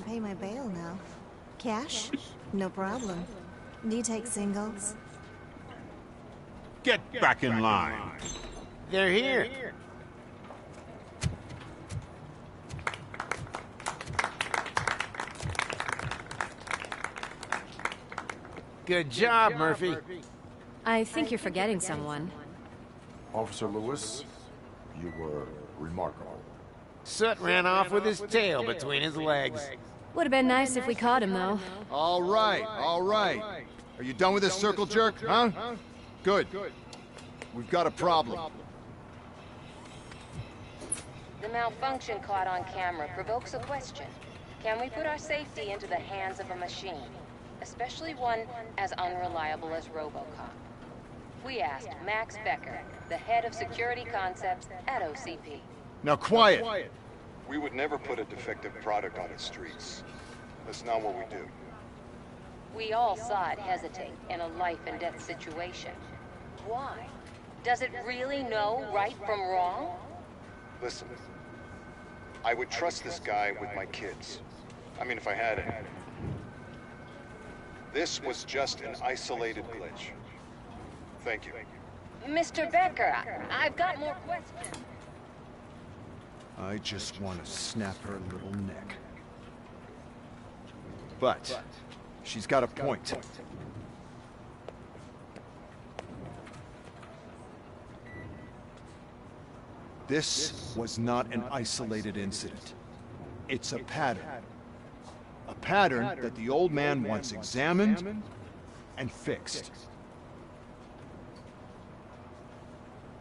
pay my bail now. Cash? No problem. Do you take singles? Get back in line. They're here. Good job, Murphy. I think you're forgetting someone. Officer Lewis, you were remarkable. Soot ran off with his tail between his legs. Would have been nice if we caught him, though. All right, all right. Are you done with this circle jerk, huh? Good. We've got a problem. The malfunction caught on camera provokes a question. Can we put our safety into the hands of a machine? Especially one as unreliable as Robocop. We asked Max Becker, the head of security concepts at OCP. Now quiet. We would never put a defective product on the streets. That's not what we do. We all saw it hesitate in a life and death situation. Why? Does it really know right from wrong? Listen, I would trust this guy with my kids. I mean, if I had any. This was just an isolated glitch. Thank you. Mr. Becker, I've got more questions. I just want to snap her little neck. But she's got a point. This was not an isolated incident. It's a pattern. A pattern that the old man wants examined and fixed.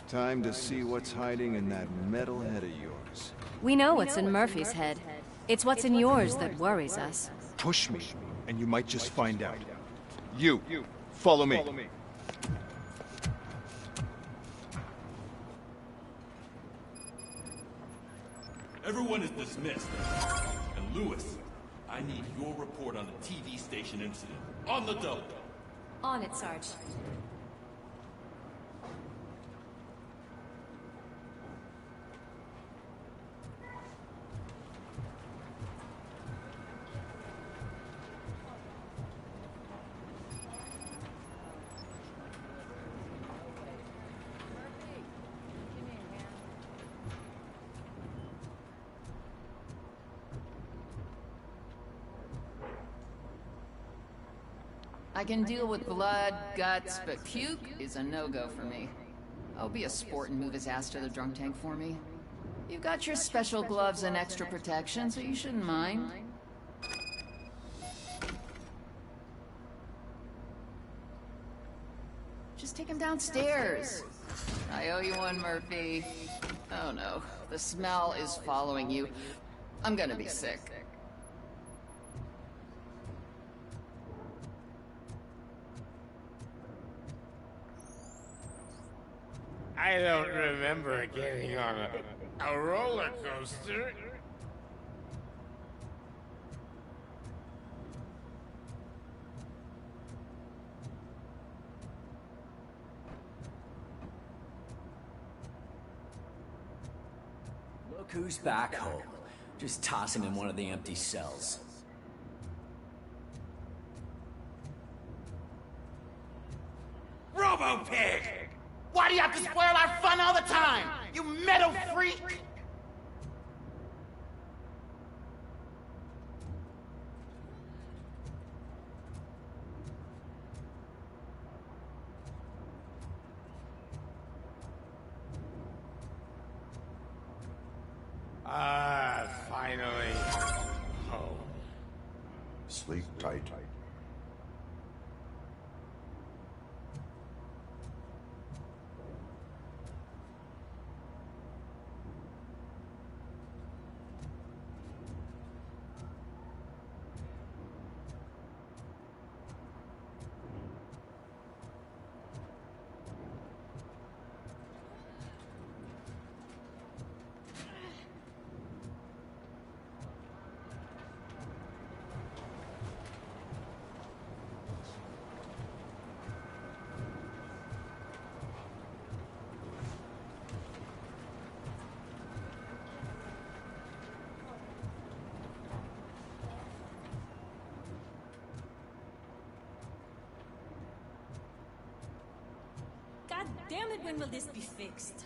Time to see what's hiding in that metal head of yours. We know what's in Murphy's head. It's what's in yours that worries us. Push me, and you might just find out. You, follow me. Everyone is dismissed. And Lewis, I need your report on the TV station incident. On the double. On it, Sarge. I can deal with blood, guts, but puke is a no-go for me. I'll be a sport and move his ass to the drunk tank for me. You've got your special gloves and extra protection, so you shouldn't mind. Just take him downstairs. I owe you one, Murphy. Oh no, the smell is following you. I'm gonna be sick. I don't remember getting on a roller coaster. Look who's back home. Just toss him in one of the empty cells. Robo-Pig! Why do you have to spoil our fun all the time? You metal freak! Finally. Home. Sleep tight. Damn it, when will this be fixed?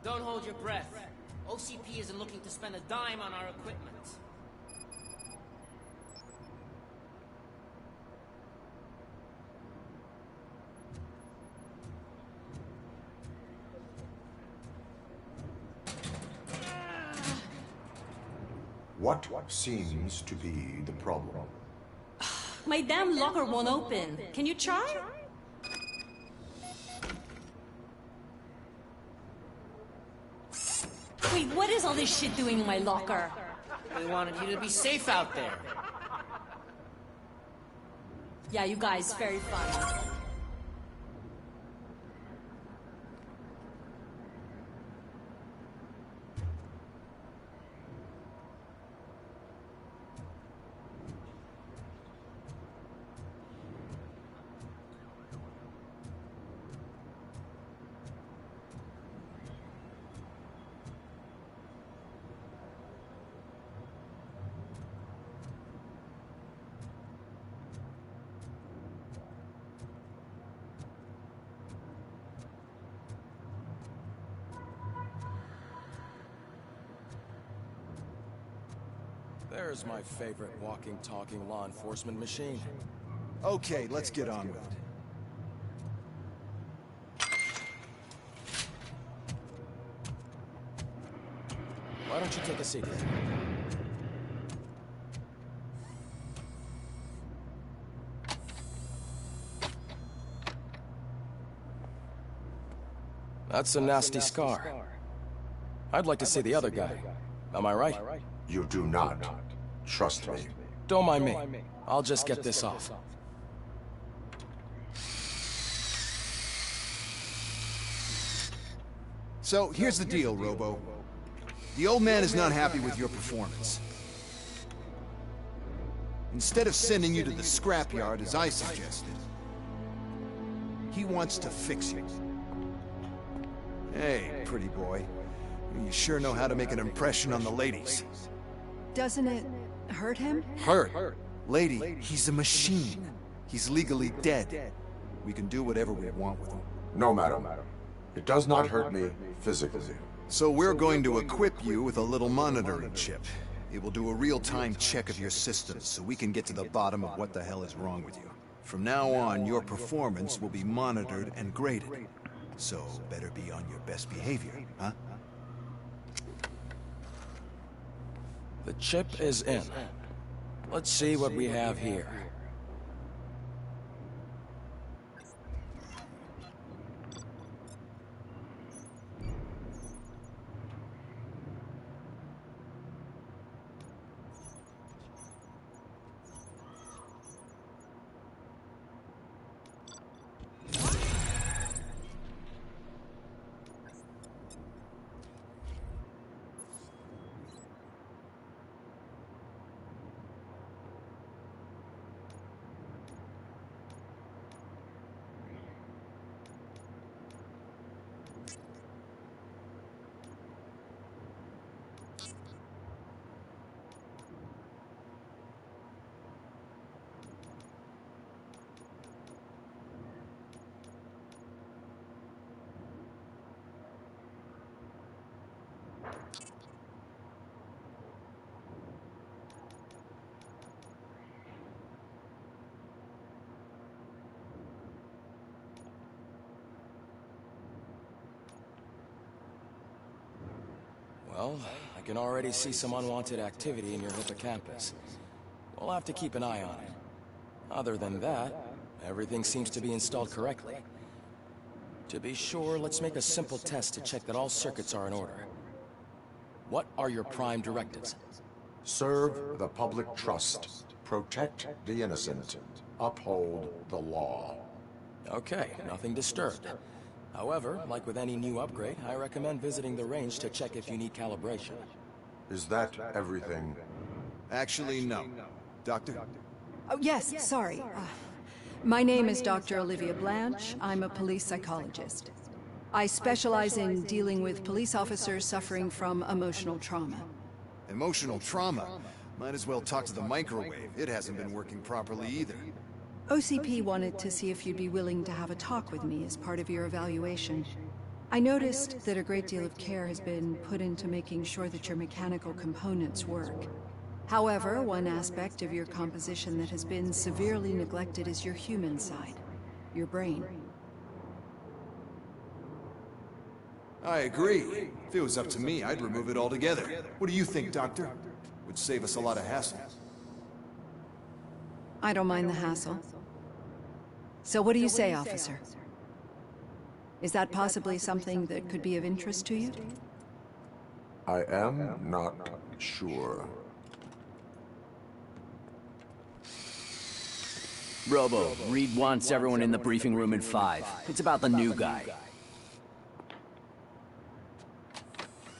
Don't hold your breath. OCP isn't looking to spend a dime on our equipment. What seems to be the problem? My damn locker won't open. Can you try? Wait, what is all this shit doing in my locker? We wanted you to be safe out there. Yeah, you guys, very fun. There's my favorite walking, talking law enforcement machine. Okay, let's get on with it. Why don't you take a seat? That's a nasty scar. I'd like to see the other guy. Am I right? You do not. Trust me. Don't mind me. I'll just get this off. So, here's the deal, Robo. The old man is not happy with your performance. Instead of sending you to the scrapyard, as I suggested, he wants to fix you. Hey, pretty boy. You sure know how to make an impression on the ladies. Doesn't it hurt him? Hurt? Lady, he's a machine. He's legally dead. We can do whatever we want with him. No, madam. It does not hurt me physically. So we're going to equip you with a little monitoring chip. It will do a real-time check of your systems so we can get to the bottom of what the hell is wrong with you. From now on, your performance will be monitored and graded. So better be on your best behavior, huh? The chip is in. Let's see what we have here. Well, I can already see some unwanted activity in your hippocampus. We'll have to keep an eye on it. Other than that, everything seems to be installed correctly. To be sure, let's make a simple test to check that all circuits are in order. What are your prime directives? Serve the public trust. Protect the innocent. Uphold the law. Okay, nothing disturbed. However, like with any new upgrade, I recommend visiting the range to check if you need calibration. Is that everything? Actually, no. Doctor? Oh, yes, sorry. My name is Dr. Olivia Blanche. I'm a police psychologist. I specialize in dealing with police officers suffering from emotional trauma. Emotional trauma? Might as well talk to the microwave. It hasn't been working properly either. OCP wanted to see if you'd be willing to have a talk with me as part of your evaluation. I noticed that a great deal of care has been put into making sure that your mechanical components work. However, one aspect of your composition that has been severely neglected is your human side, your brain. I agree. If it was up to me, I'd remove it altogether. What do you think, Doctor? Would save us a lot of hassle. I don't mind the hassle. So what do you say, officer? Is that possibly something that could be of interest to you? I am not sure. Robo, Reed wants everyone in the briefing room in 5. It's about the new guy.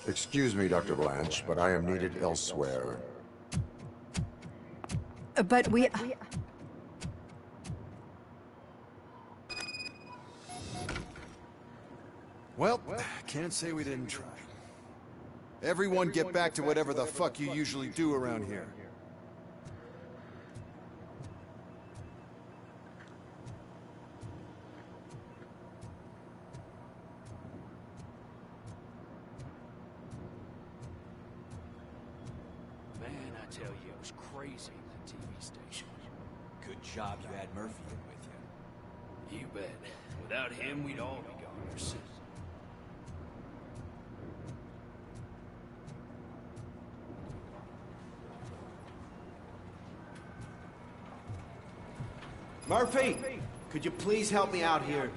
Excuse me, Dr. Blanche, but I am needed elsewhere. But we... Well, can't say we didn't try. Everyone get back to whatever the fuck you usually do around here. Man, I tell you, it was crazy, that TV station. Good job you had Murphy in with you. You bet. Without him, we'd all be gone for sin. Murphy, could you please help me out here?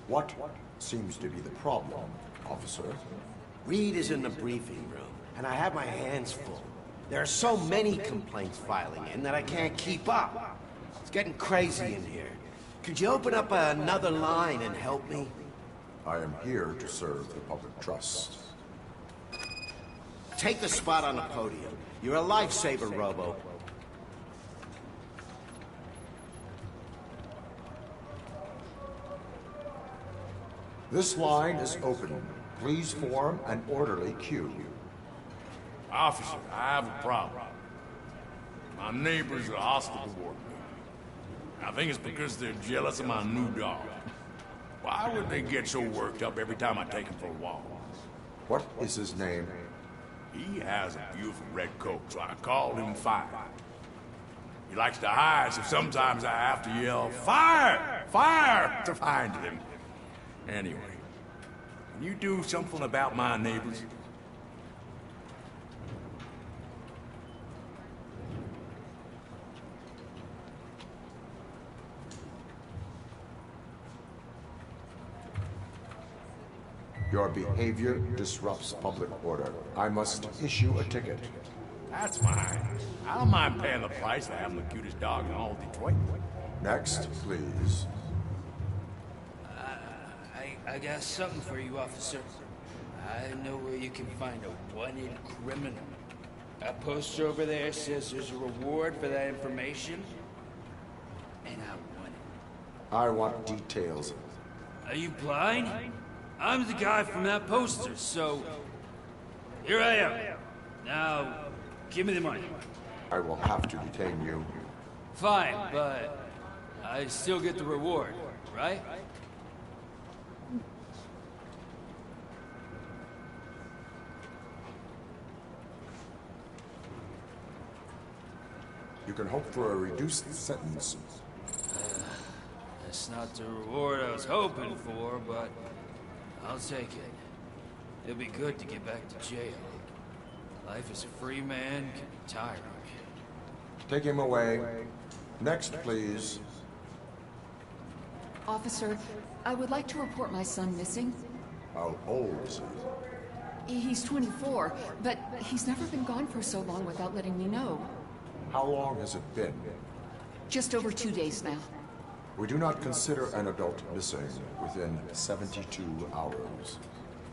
What seems to be the problem, officer? Reed is in the briefing room, and I have my hands full. There are so many complaints filing in that I can't keep up. It's getting crazy in here. Could you open up another line and help me? I am here to serve the public trust. Take the spot on the podium. You're a lifesaver, Robo. This line is open. Please form an orderly queue. Officer, I have a problem. My neighbors are hostile toward me. I think it's because they're jealous of my new dog. Why would they get so worked up every time I take him for a walk? What is his name? He has a beautiful red coat, so I called him Fire. He likes to hide, so sometimes I have to yell, Fire! Fire! to find him. Anyway, can you do something about my neighbors? Your behavior disrupts public order. I must issue a ticket. That's fine. I don't mind paying the price for having the cutest dog in all of Detroit. Next, please. I got something for you, officer. I know where you can find a wanted criminal. A poster over there says there's a reward for that information, and I want it. I want details. Are you blind? I'm the guy from that poster, so... Here I am. Now, give me the money. I will have to detain you. Fine, but... I still get the reward, right? You can hope for a reduced sentence. That's not the reward I was hoping for, but... I'll take it. It'll be good to get back to jail. Life as a free man can be tiring. Take him away. Next, please. Officer, I would like to report my son missing. How old is he? He's 24, but he's never been gone for so long without letting me know. How long has it been? Just over 2 days now. We do not consider an adult missing within 72 hours.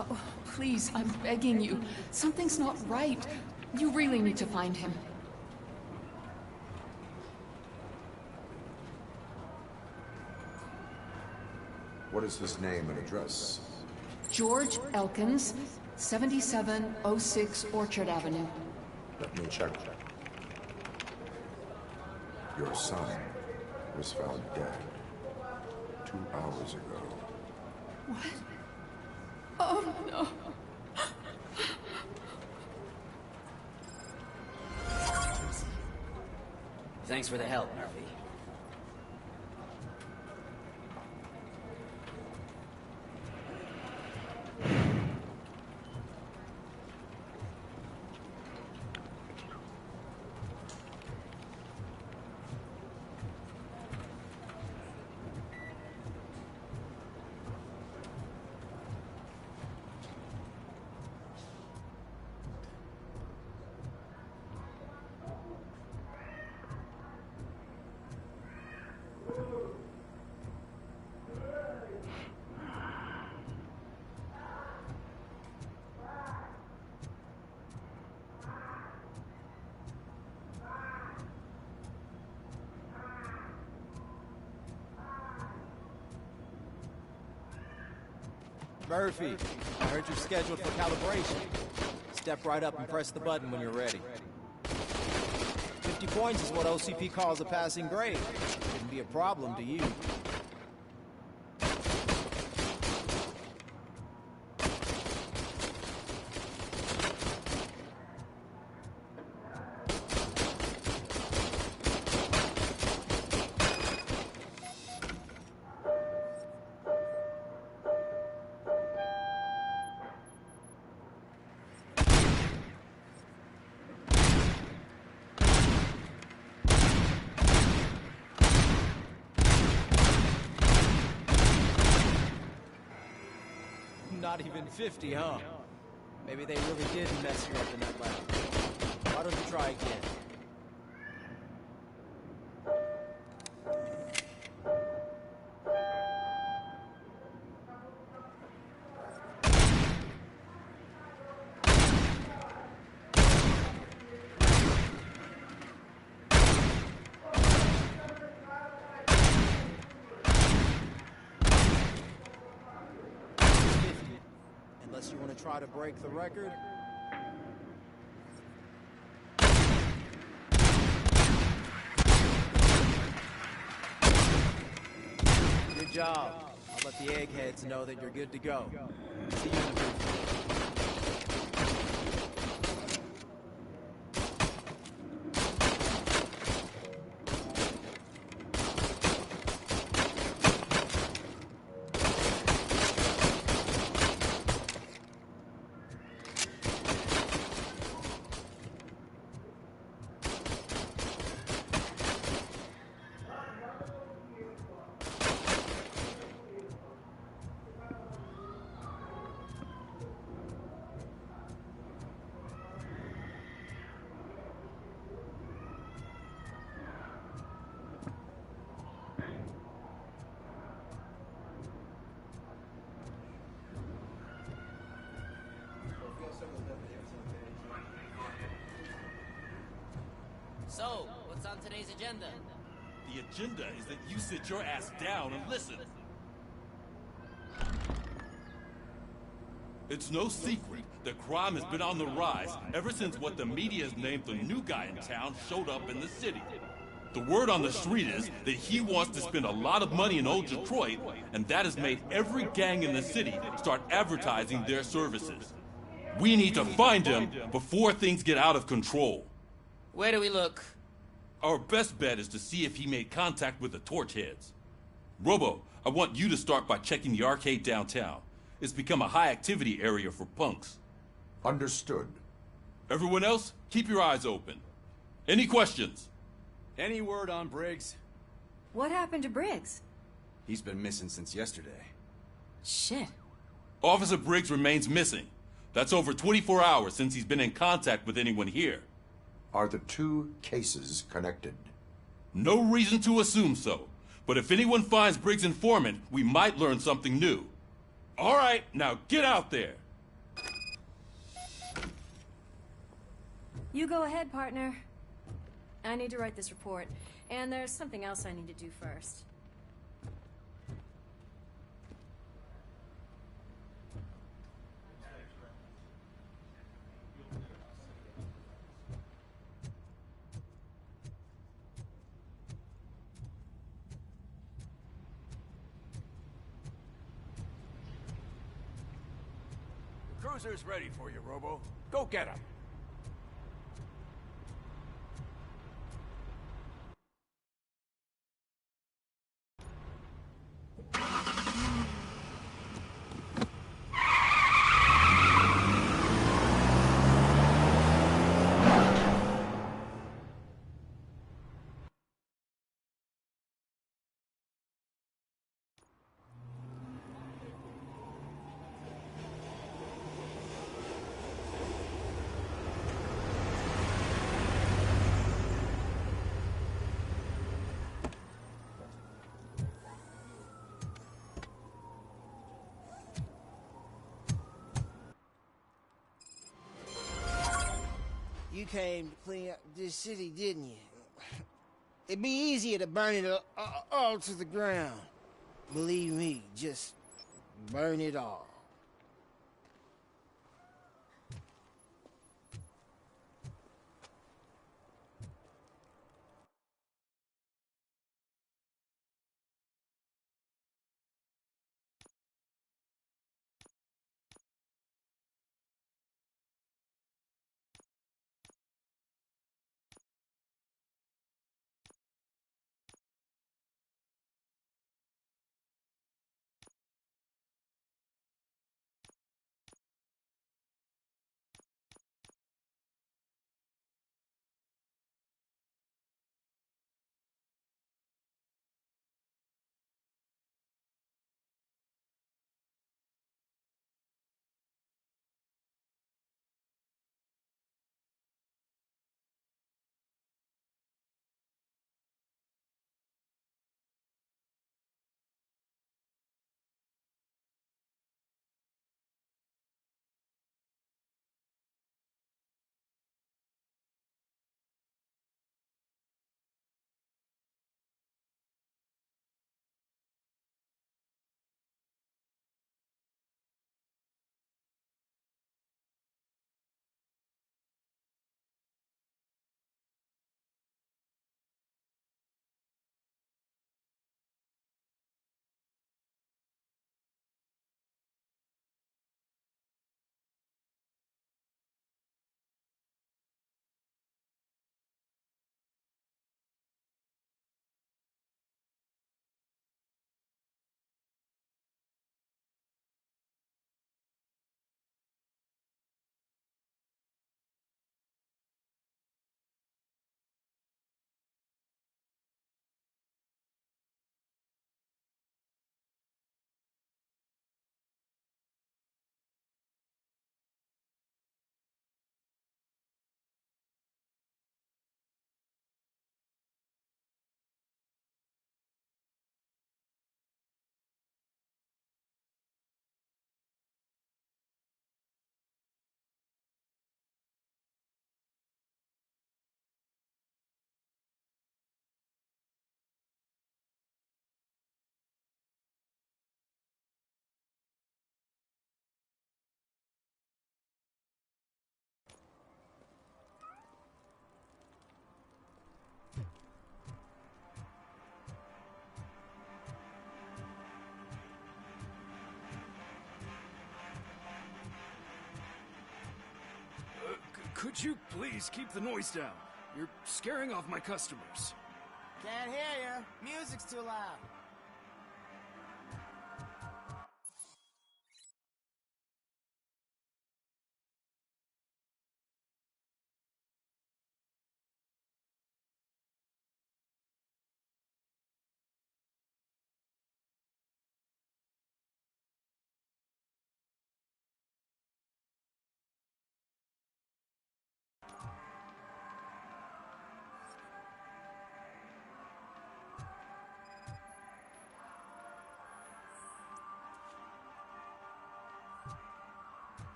Oh, please, I'm begging you. Something's not right. You really need to find him. What is his name and address? George Elkins, 7706 Orchard Avenue. Let me check. Your son was found dead 2 hours ago. What? Oh, no. Thanks for the help, Murphy. Murphy, I heard you're scheduled for calibration. Step right up and press the button when you're ready. 50 points is what OCP calls a passing grade. Shouldn't be a problem to you. Not even 50, huh? Maybe they really did mess you up in that lab. Why don't you try again? Unless you want to try to break the record. Good job. I'll let the eggheads know that you're good to go. See you in the booth. So, what's on today's agenda? The agenda is that you sit your ass down and listen. It's no secret that crime has been on the rise ever since what the media has named the new guy in town showed up in the city. The word on the street is that he wants to spend a lot of money in old Detroit, and that has made every gang in the city start advertising their services. We need to find him before things get out of control. Where do we look? Our best bet is to see if he made contact with the torch heads. Robo, I want you to start by checking the arcade downtown. It's become a high-activity area for punks. Understood. Everyone else, keep your eyes open. Any questions? Any word on Briggs? What happened to Briggs? He's been missing since yesterday. Shit. Officer Briggs remains missing. That's over 24 hours since he's been in contact with anyone here. Are the two cases connected? No reason to assume so. But if anyone finds Briggs' informant, we might learn something new. All right, now get out there. You go ahead, partner. I need to write this report, and there's something else I need to do first. cruiser's ready for you, Robo. Go get him. You came to clean up this city, didn't you? It'd be easier to burn it all to the ground. Believe me, just burn it all. Could you please keep the noise down? You're scaring off my customers. Can't hear you. Music's too loud.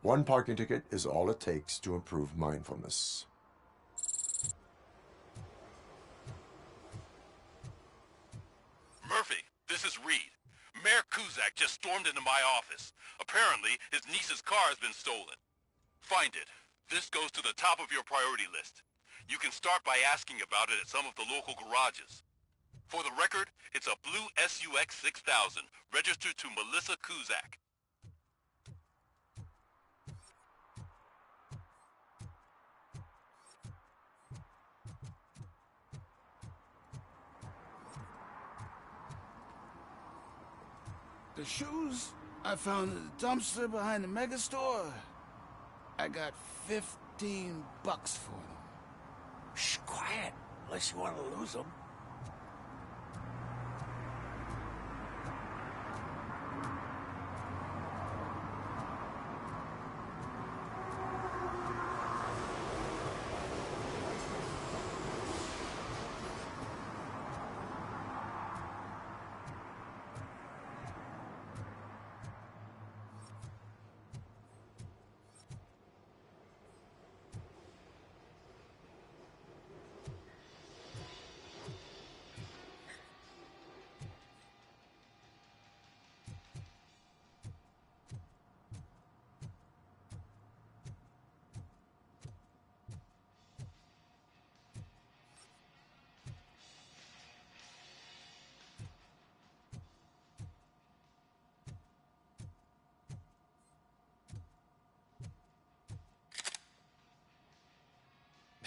One parking ticket is all it takes to improve mindfulness. Murphy, this is Reed. Mayor Kuzak just stormed into my office. Apparently, his niece's car has been stolen. Find it. This goes to the top of your priority list. You can start by asking about it at some of the local garages. For the record, it's a blue SUX 6000, registered to Melissa Kuzak. The shoes I found in the dumpster behind the mega store. I got $15 for them. Shh, quiet, unless you want to lose them.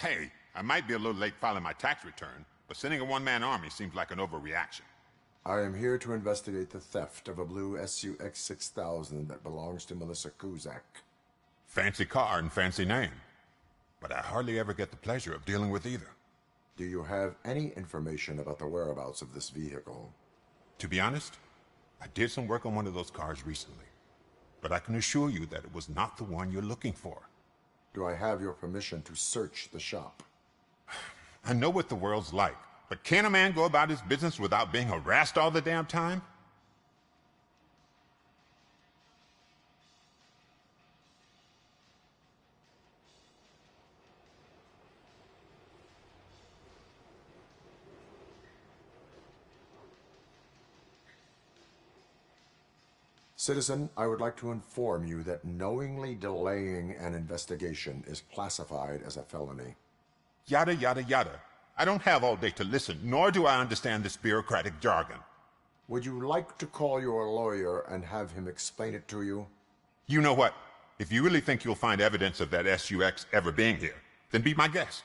Hey, I might be a little late filing my tax return, but sending a one-man army seems like an overreaction. I am here to investigate the theft of a blue SUX 6000 that belongs to Melissa Kuzak. Fancy car and fancy name, but I hardly ever get the pleasure of dealing with either. Do you have any information about the whereabouts of this vehicle? To be honest, I did some work on one of those cars recently, but I can assure you that it was not the one you're looking for. Do I have your permission to search the shop? I know what the world's like, but can a man go about his business without being harassed all the damn time? Citizen, I would like to inform you that knowingly delaying an investigation is classified as a felony. Yada, yada, yada. I don't have all day to listen, nor do I understand this bureaucratic jargon. Would you like to call your lawyer and have him explain it to you? You know what? If you really think you'll find evidence of that SUX ever being here, then be my guest.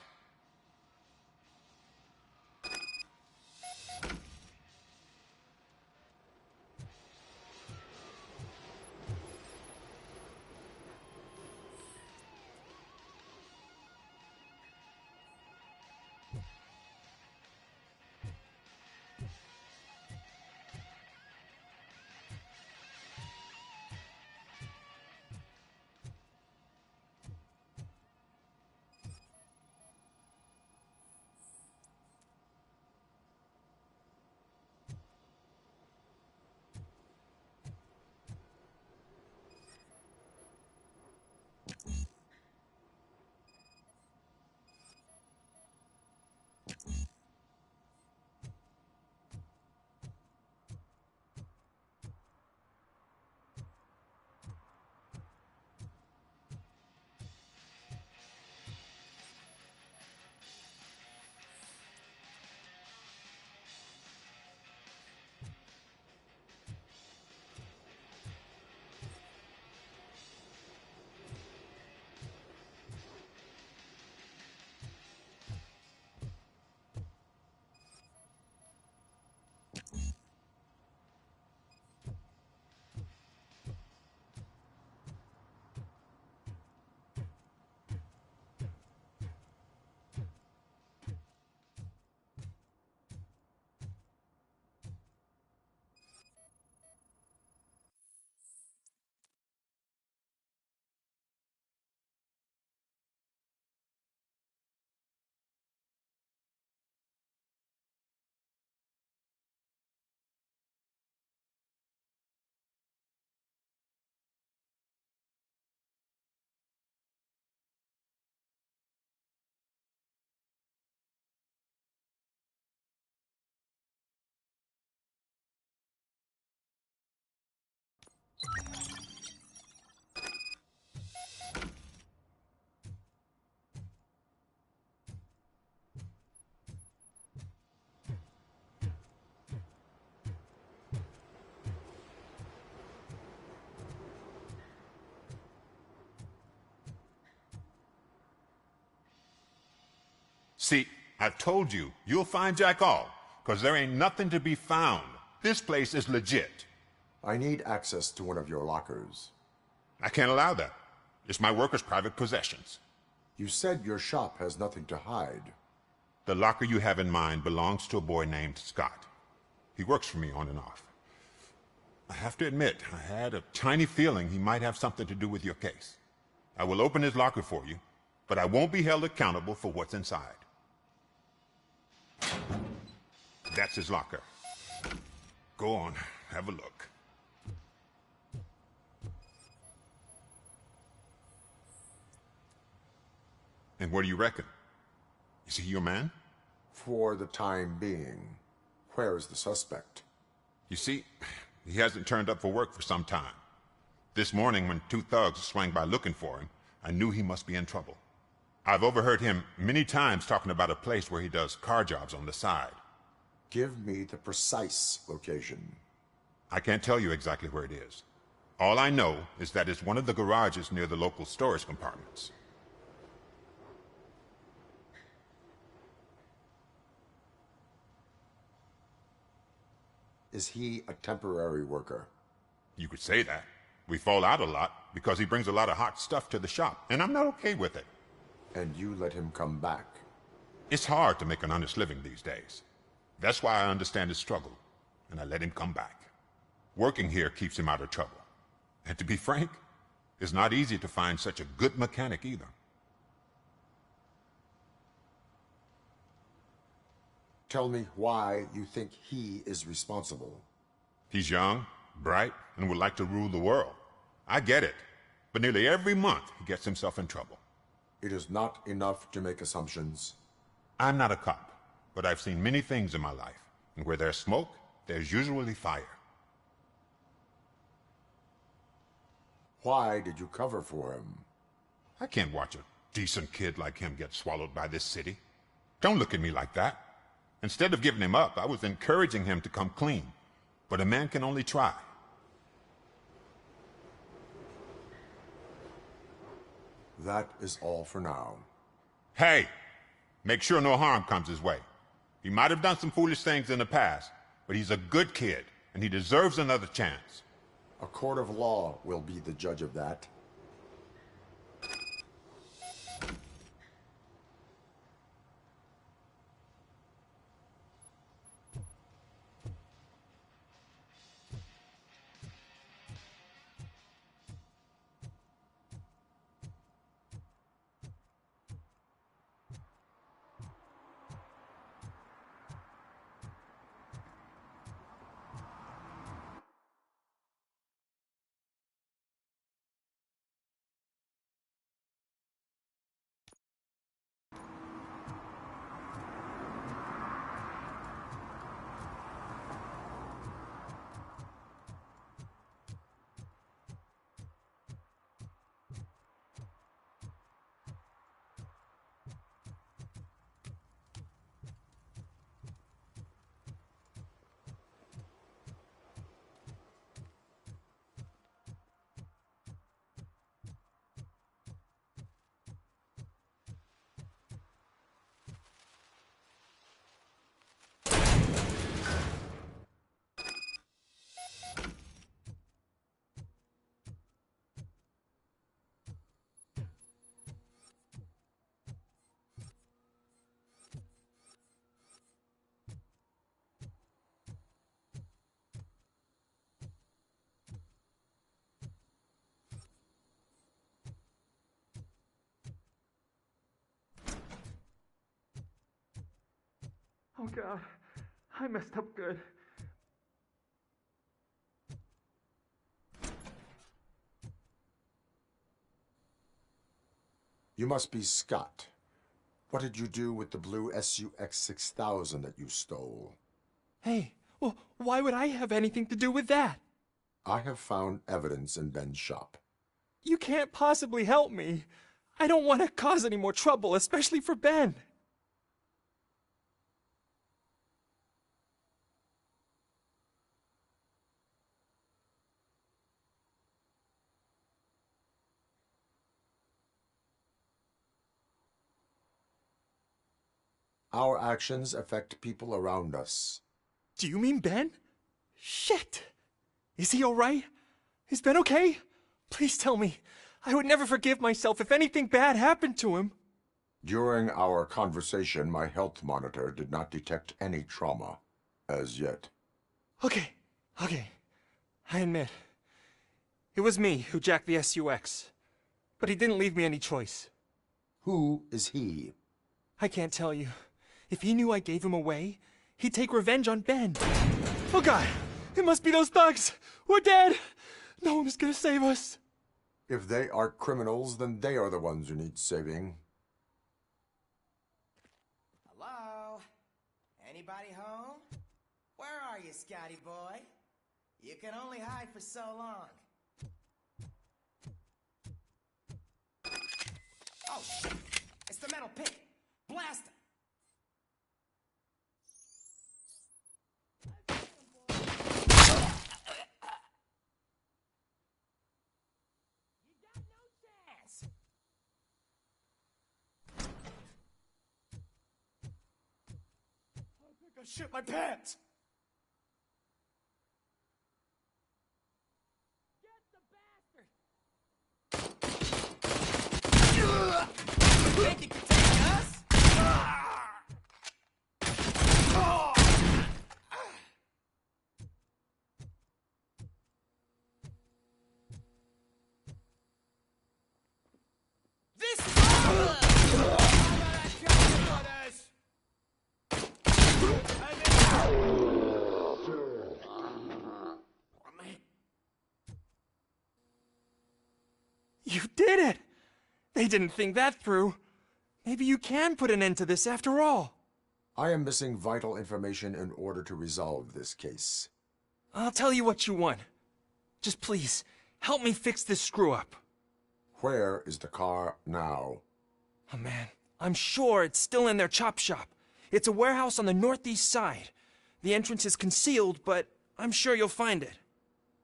See, I've told you, you'll find Jack all, because there ain't nothing to be found. This place is legit. I need access to one of your lockers. I can't allow that. It's my workers' private possessions. You said your shop has nothing to hide. The locker you have in mind belongs to a boy named Scott. He works for me on and off. I have to admit, I had a tiny feeling he might have something to do with your case. I will open his locker for you, but I won't be held accountable for what's inside. That's his locker. Go on, have a look. And what do you reckon? Is he your man? For the time being. Where is the suspect? You see, he hasn't turned up for work for some time. This morning, when two thugs swang by looking for him, I knew he must be in trouble. I've overheard him many times talking about a place where he does car jobs on the side. Give me the precise location. I can't tell you exactly where it is. All I know is that it's one of the garages near the local storage compartments. Is he a temporary worker? You could say that. We fall out a lot because he brings a lot of hot stuff to the shop, and I'm not okay with it. And you let him come back? It's hard to make an honest living these days. That's why I understand his struggle, and I let him come back. Working here keeps him out of trouble. And to be frank, it's not easy to find such a good mechanic either. Tell me why you think he is responsible. He's young, bright, and would like to rule the world. I get it. But nearly every month, he gets himself in trouble. It is not enough to make assumptions. I'm not a cop, but I've seen many things in my life. And where there's smoke, there's usually fire. Why did you cover for him? I can't watch a decent kid like him get swallowed by this city. Don't look at me like that. Instead of giving him up, I was encouraging him to come clean. But a man can only try. That is all for now. Hey! Make sure no harm comes his way. He might have done some foolish things in the past, but he's a good kid, and he deserves another chance. A court of law will be the judge of that. Oh God, I messed up good. You must be Scott. What did you do with the blue SUX 6000 that you stole? Hey, well, why would I have anything to do with that? I have found evidence in Ben's shop. You can't possibly help me. I don't want to cause any more trouble, especially for Ben. Our actions affect people around us. Do you mean Ben? Shit! Is he alright? Is Ben okay? Please tell me. I would never forgive myself if anything bad happened to him. During our conversation, my health monitor did not detect any trauma, as yet. Okay. I admit. It was me who jacked the SUX. But he didn't leave me any choice. Who is he? I can't tell you. If he knew I gave him away, he'd take revenge on Ben. Oh God! It must be those thugs! We're dead! No one is gonna save us. If they are criminals, then they are the ones who need saving. Hello? Anybody home? Where are you, Scotty boy? You can only hide for so long. Oh, shit! It's the metal pig! Blast him! You got no chance! I think I shit my pants! You think you can take us? This is You did it! They didn't think that through. Maybe you can put an end to this after all. I am missing vital information in order to resolve this case. I'll tell you what you want. Just please, help me fix this screw-up. Where is the car now? Oh man, I'm sure it's still in their chop shop. It's a warehouse on the northeast side. The entrance is concealed, but I'm sure you'll find it.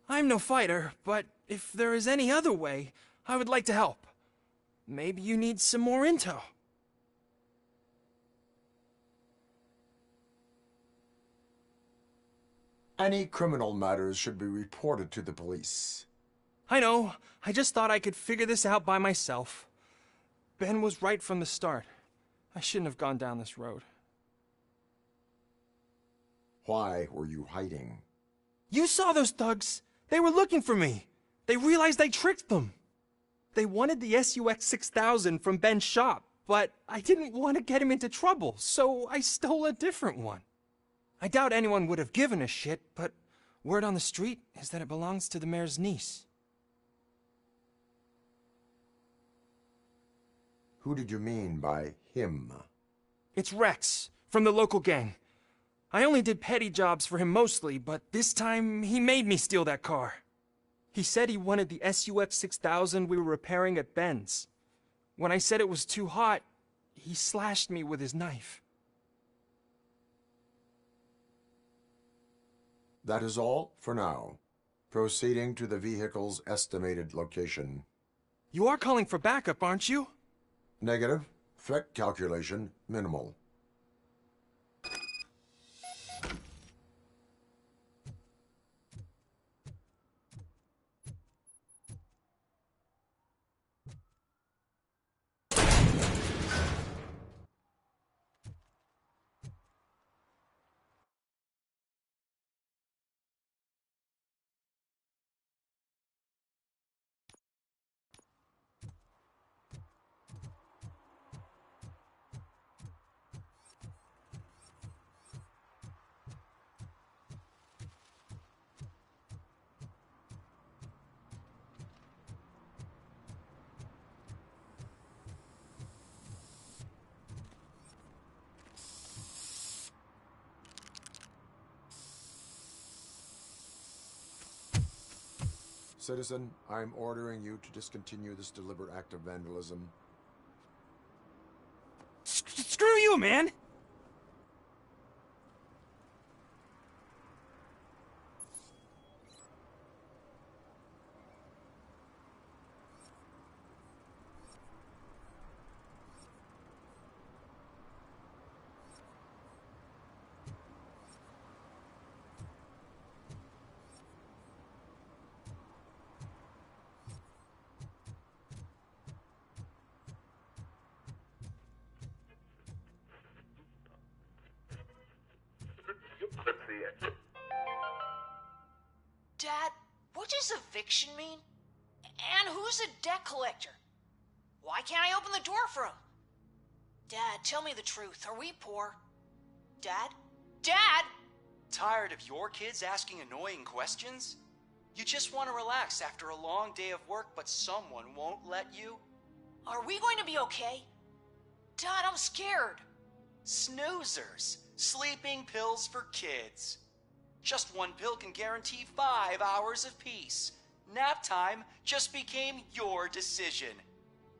I'm no fighter, but if there is any other way, I would like to help. Maybe you need some more intel. Any criminal matters should be reported to the police. I know. I just thought I could figure this out by myself. Ben was right from the start. I shouldn't have gone down this road. Why were you hiding? You saw those thugs. They were looking for me. They realized I tricked them. They wanted the SUX 6000 from Ben's shop, but I didn't want to get him into trouble, so I stole a different one. I doubt anyone would have given a shit, but word on the street is that it belongs to the mayor's niece. Who did you mean by him? It's Rex, from the local gang. I only did petty jobs for him mostly, but this time he made me steal that car. He said he wanted the SUX 6000 we were repairing at Ben's. When I said it was too hot, he slashed me with his knife. That is all for now. Proceeding to the vehicle's estimated location. You are calling for backup, aren't you? Negative. Threat calculation minimal. Citizen, I'm ordering you to discontinue this deliberate act of vandalism. Screw you, man! idiot. Dad, what does eviction mean? And who's a debt collector? Why can't I open the door for him? Dad, tell me the truth. Are we poor? Dad? Dad! Tired of your kids asking annoying questions? You just want to relax after a long day of work, but someone won't let you? Are we going to be okay? Dad, I'm scared. Snoozers. Sleeping pills for kids. Just one pill can guarantee 5 hours of peace. Nap time just became your decision.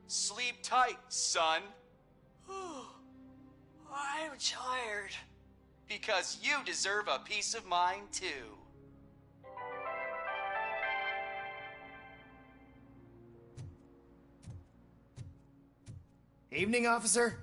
Sleep tight, son. I'm tired. Because you deserve a peace of mind, too. Evening, officer.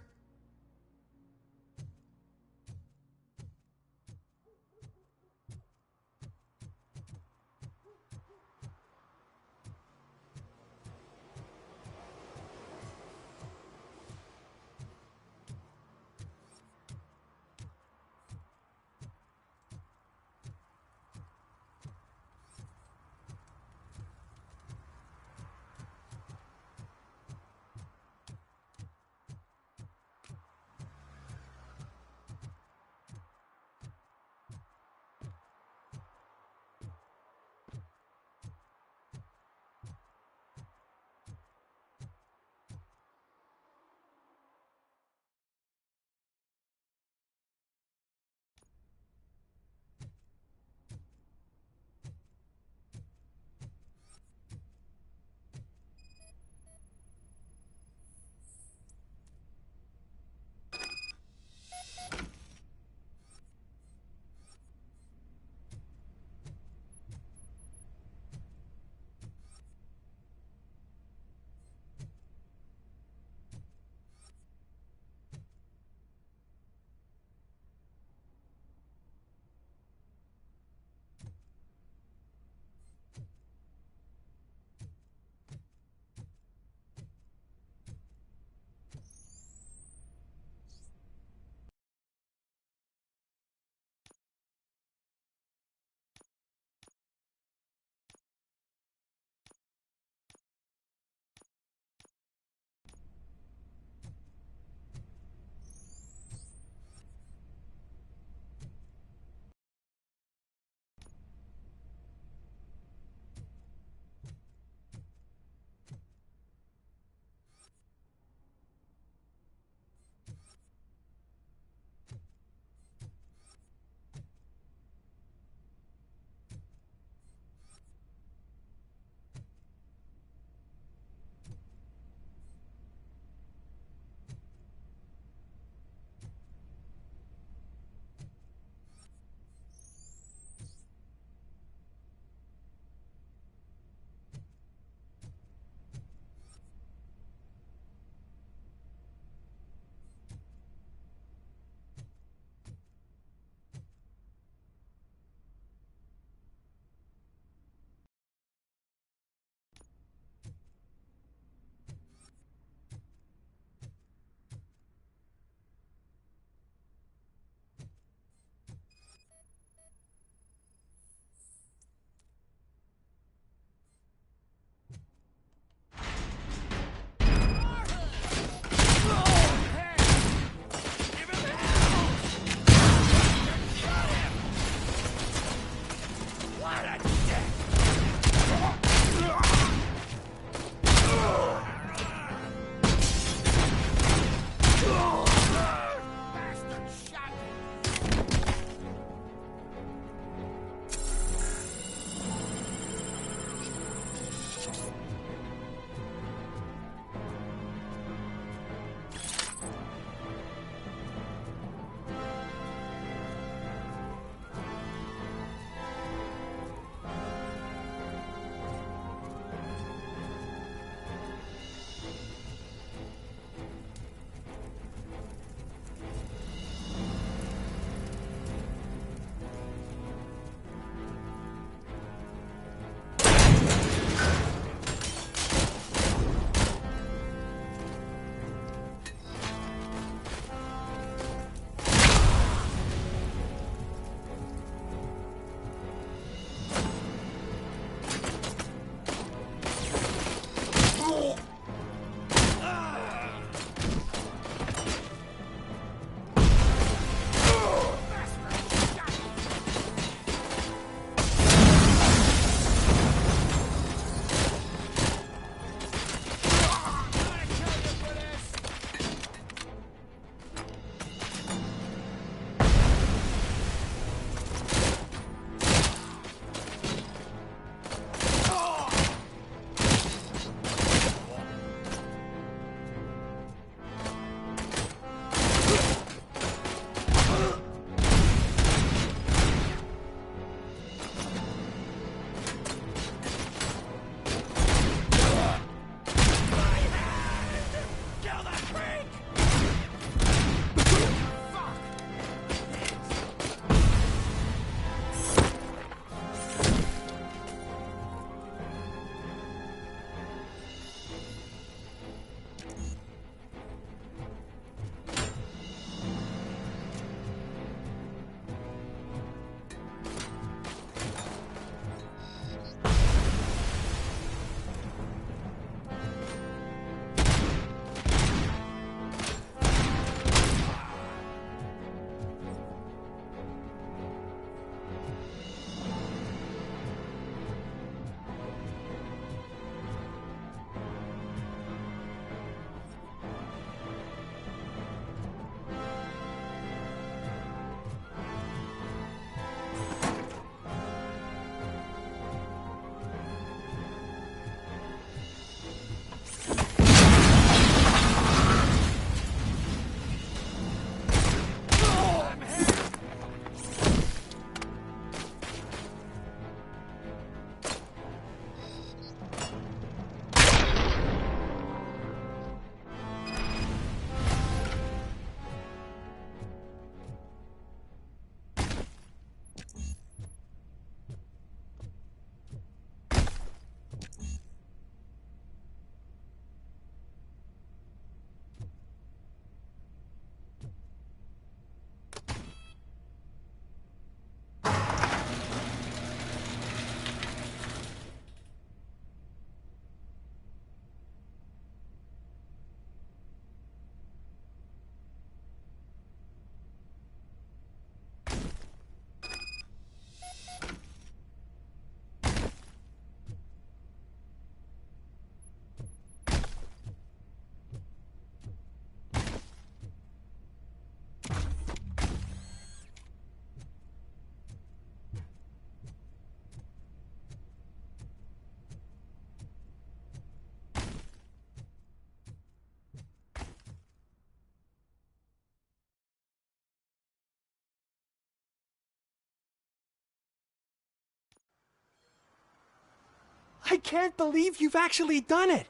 I can't believe you've actually done it!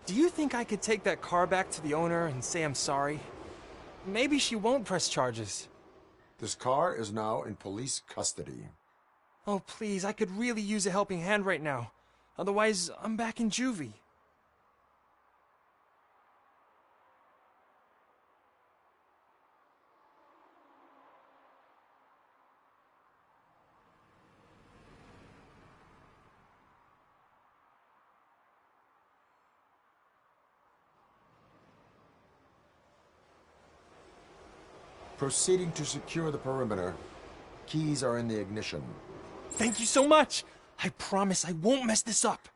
Do you think I could take that car back to the owner and say I'm sorry? Maybe she won't press charges. This car is now in police custody. Oh, please, I could really use a helping hand right now. Otherwise, I'm back in juvie. Proceeding to secure the perimeter. Keys are in the ignition. Thank you so much! I promise I won't mess this up.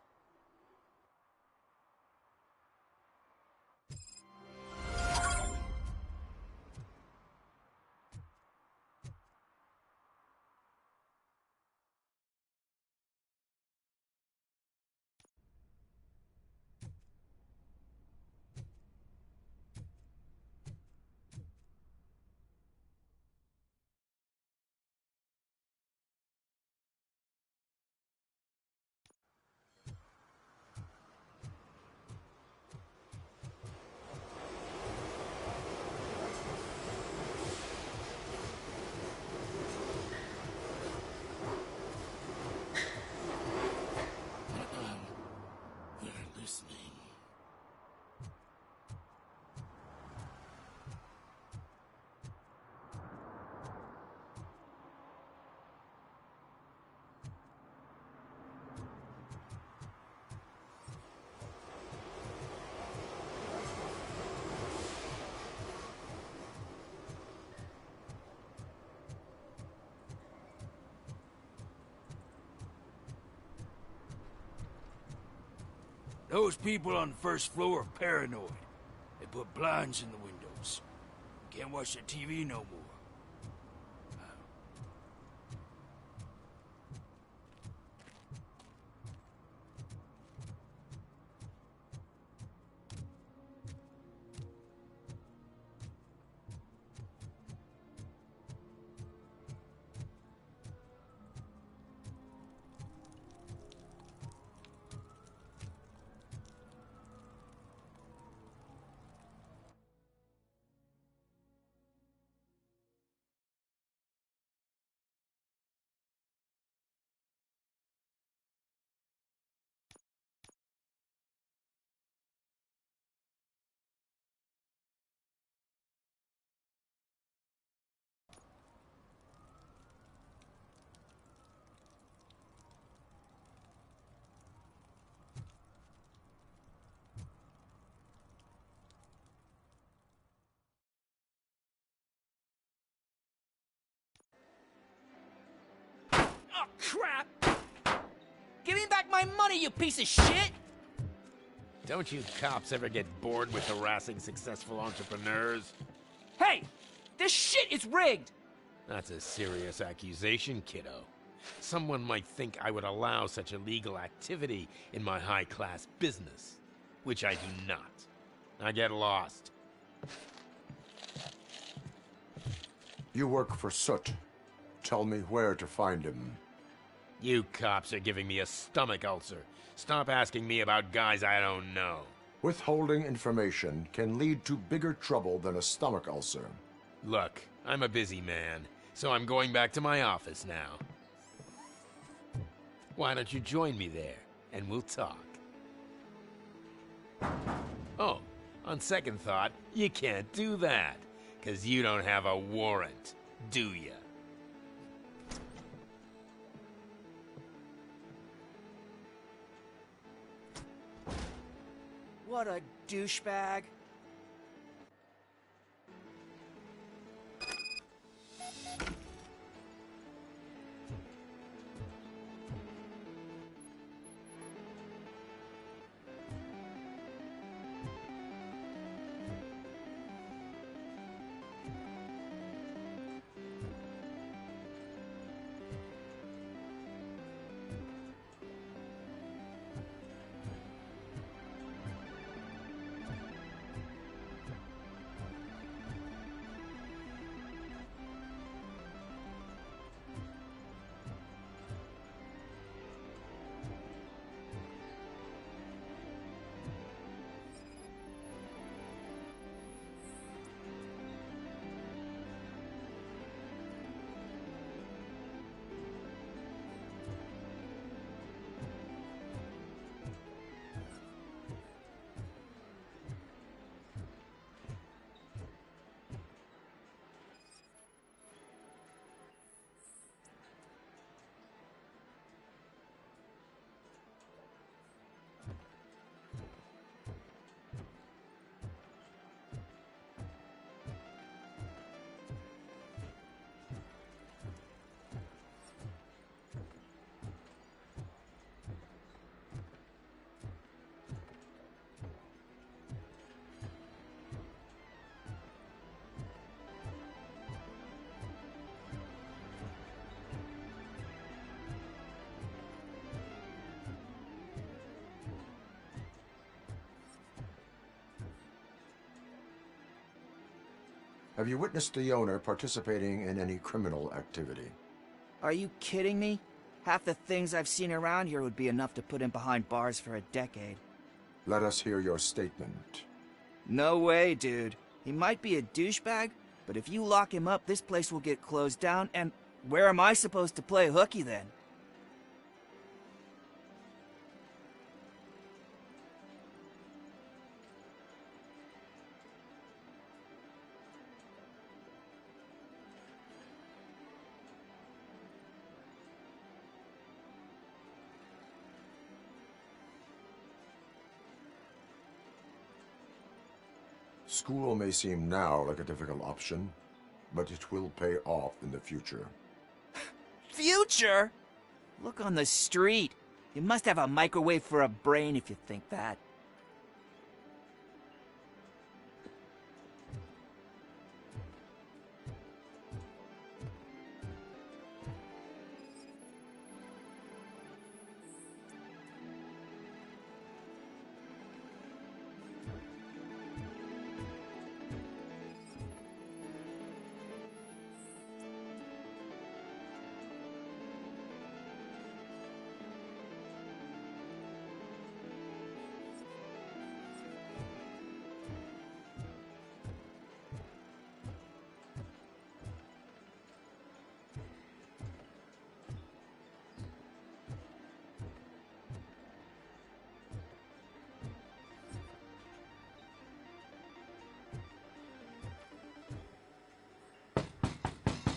Those people on the first floor are paranoid. They put blinds in the windows. Can't watch the TV no more. Oh, crap! Give me back my money, you piece of shit! Don't you cops ever get bored with harassing successful entrepreneurs? Hey! This shit is rigged! That's a serious accusation, kiddo. Someone might think I would allow such illegal activity in my high-class business, which I do not. I get lost. You work for Soot. Tell me where to find him. You cops are giving me a stomach ulcer. Stop asking me about guys I don't know. Withholding information can lead to bigger trouble than a stomach ulcer. Look, I'm a busy man, so I'm going back to my office now. Why don't you join me there, and we'll talk. Oh, on second thought, you can't do that, 'cause you don't have a warrant, do ya? What a douchebag. Have you witnessed the owner participating in any criminal activity? Are you kidding me? Half the things I've seen around here would be enough to put him behind bars for a decade. Let us hear your statement. No way, dude. He might be a douchebag, but if you lock him up, this place will get closed down, and where am I supposed to play hooky then? School may seem now like a difficult option, but it will pay off in the future. Future? Look on the street. You must have a microwave for a brain if you think that.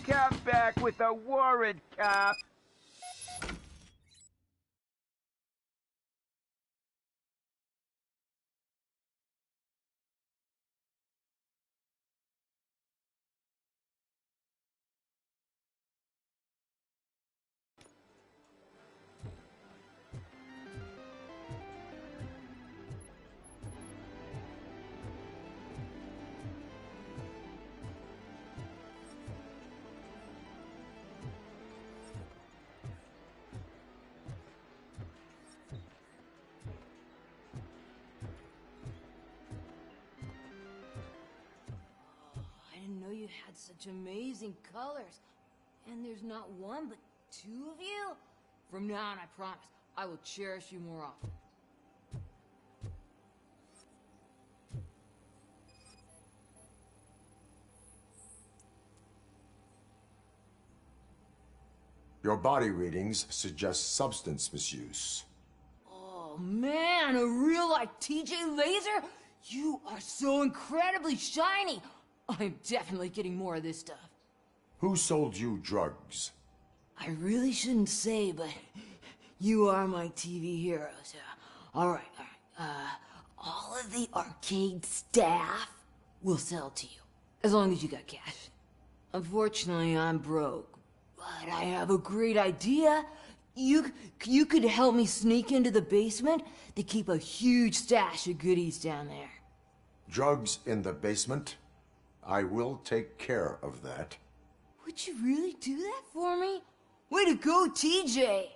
Come back with a warrant, cop! You had such amazing colors. And there's not one, but two of you? From now on, I promise, I will cherish you more often. Your body readings suggest substance misuse. Oh man, a real-life TJ Laser? You are so incredibly shiny! I'm definitely getting more of this stuff. Who sold you drugs? I really shouldn't say, but you are my TV heroes. Alright. All of the arcade staff will sell to you, as long as you got cash. Unfortunately, I'm broke, but I have a great idea. You could help me sneak into the basement. They keep a huge stash of goodies down there. Drugs in the basement? I will take care of that. Would you really do that for me? Way to go, TJ!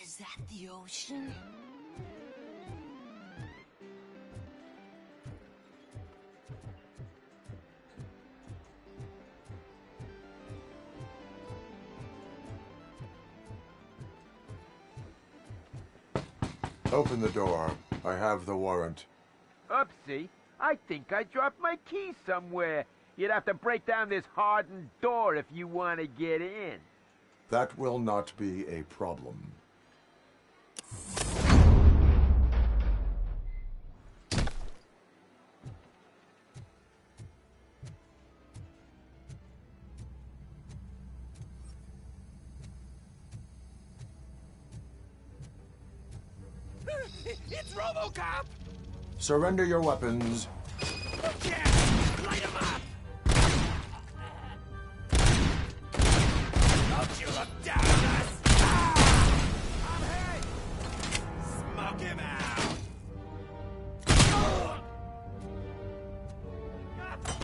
Is that the ocean? Open the door. I have the warrant. Oopsie. I think I dropped my key somewhere. You'd have to break down this hardened door if you want to get in. That will not be a problem. It's Robocop! Surrender your weapons. Yeah! Light him up! Don't you look down on us! Ah! I'm hit! Smoke him out!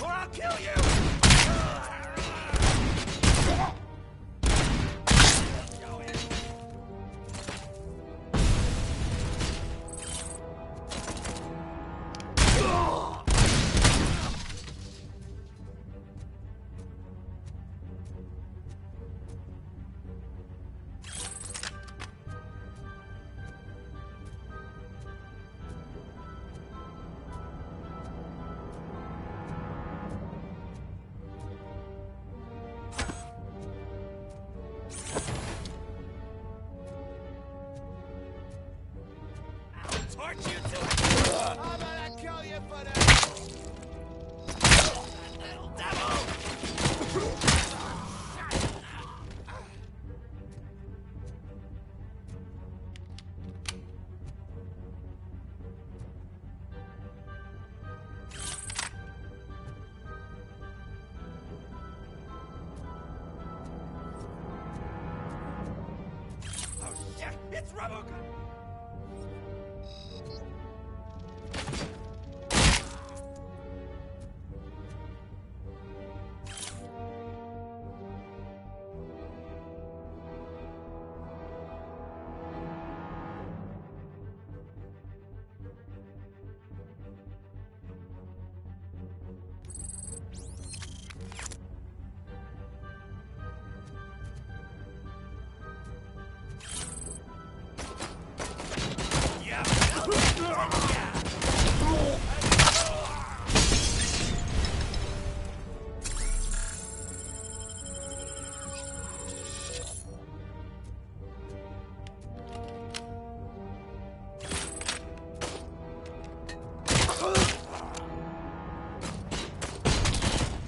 Or I'll kill you! Go in! torch you to it! I'm gonna kill you for that! Little devil! Oh shit! It's Robocop!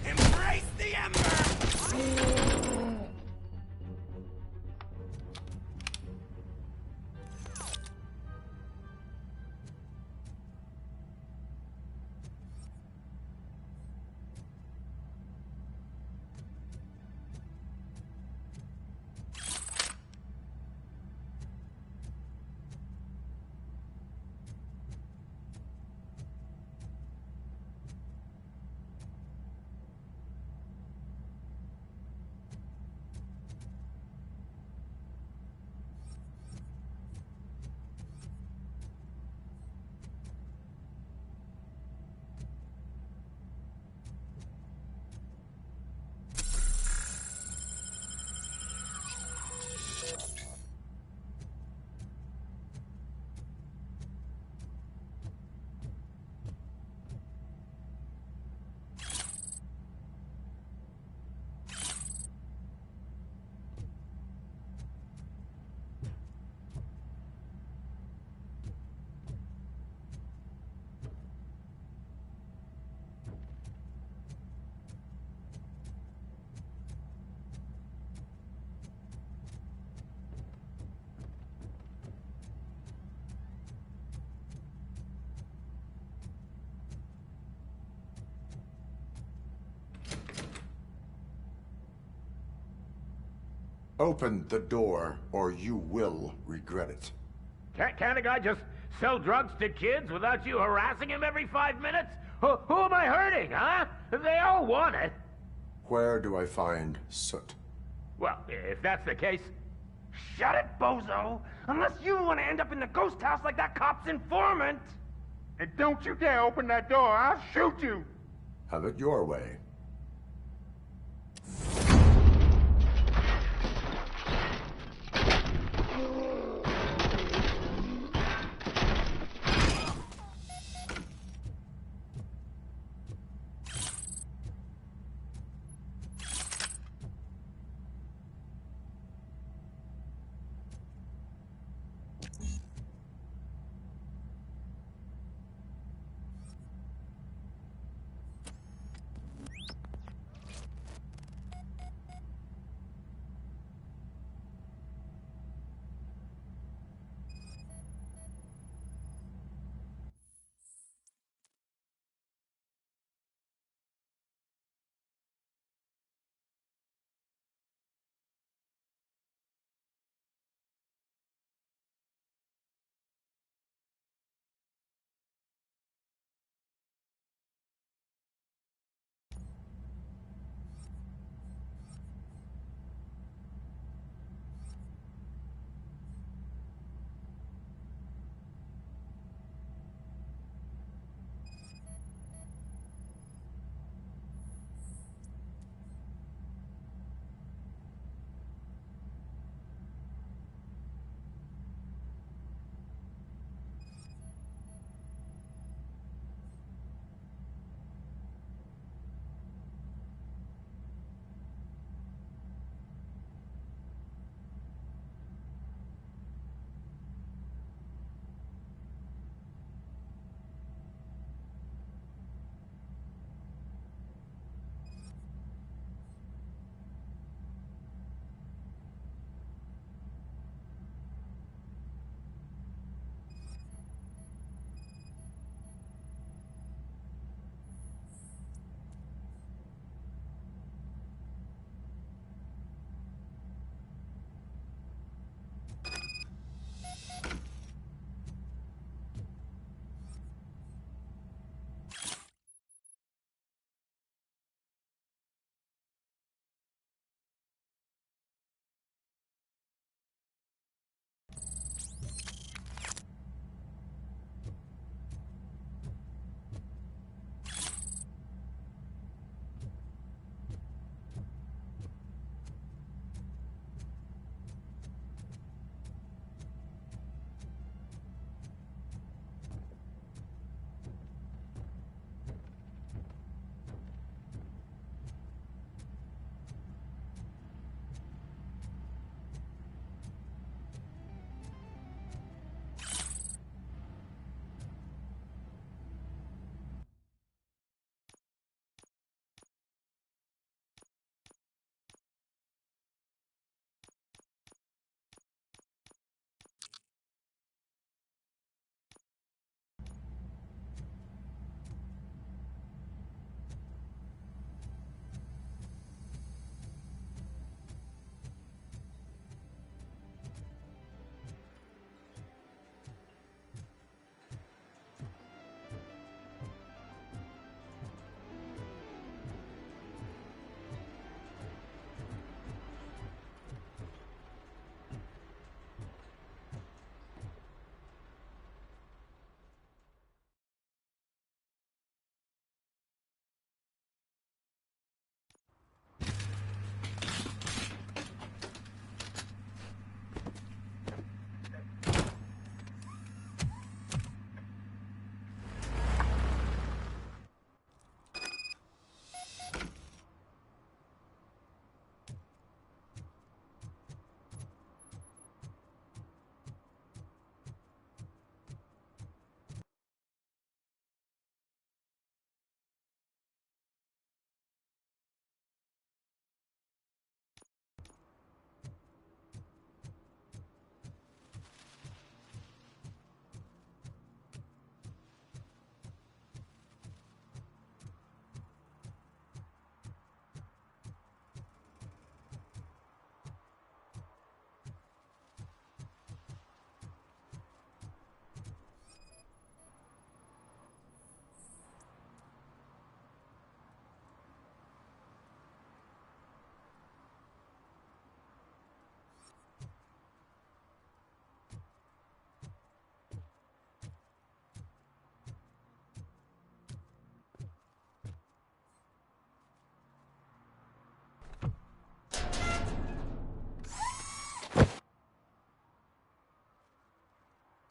Embrace the ember! Open the door, or you will regret it. Can't a guy just sell drugs to kids without you harassing him every 5 minutes? Who am I hurting, huh? They all want it. Where do I find Soot? Well, if that's the case, shut it, bozo! Unless you want to end up in the ghost house like that cop's informant! And don't you dare open that door, I'll shoot you! Have it your way.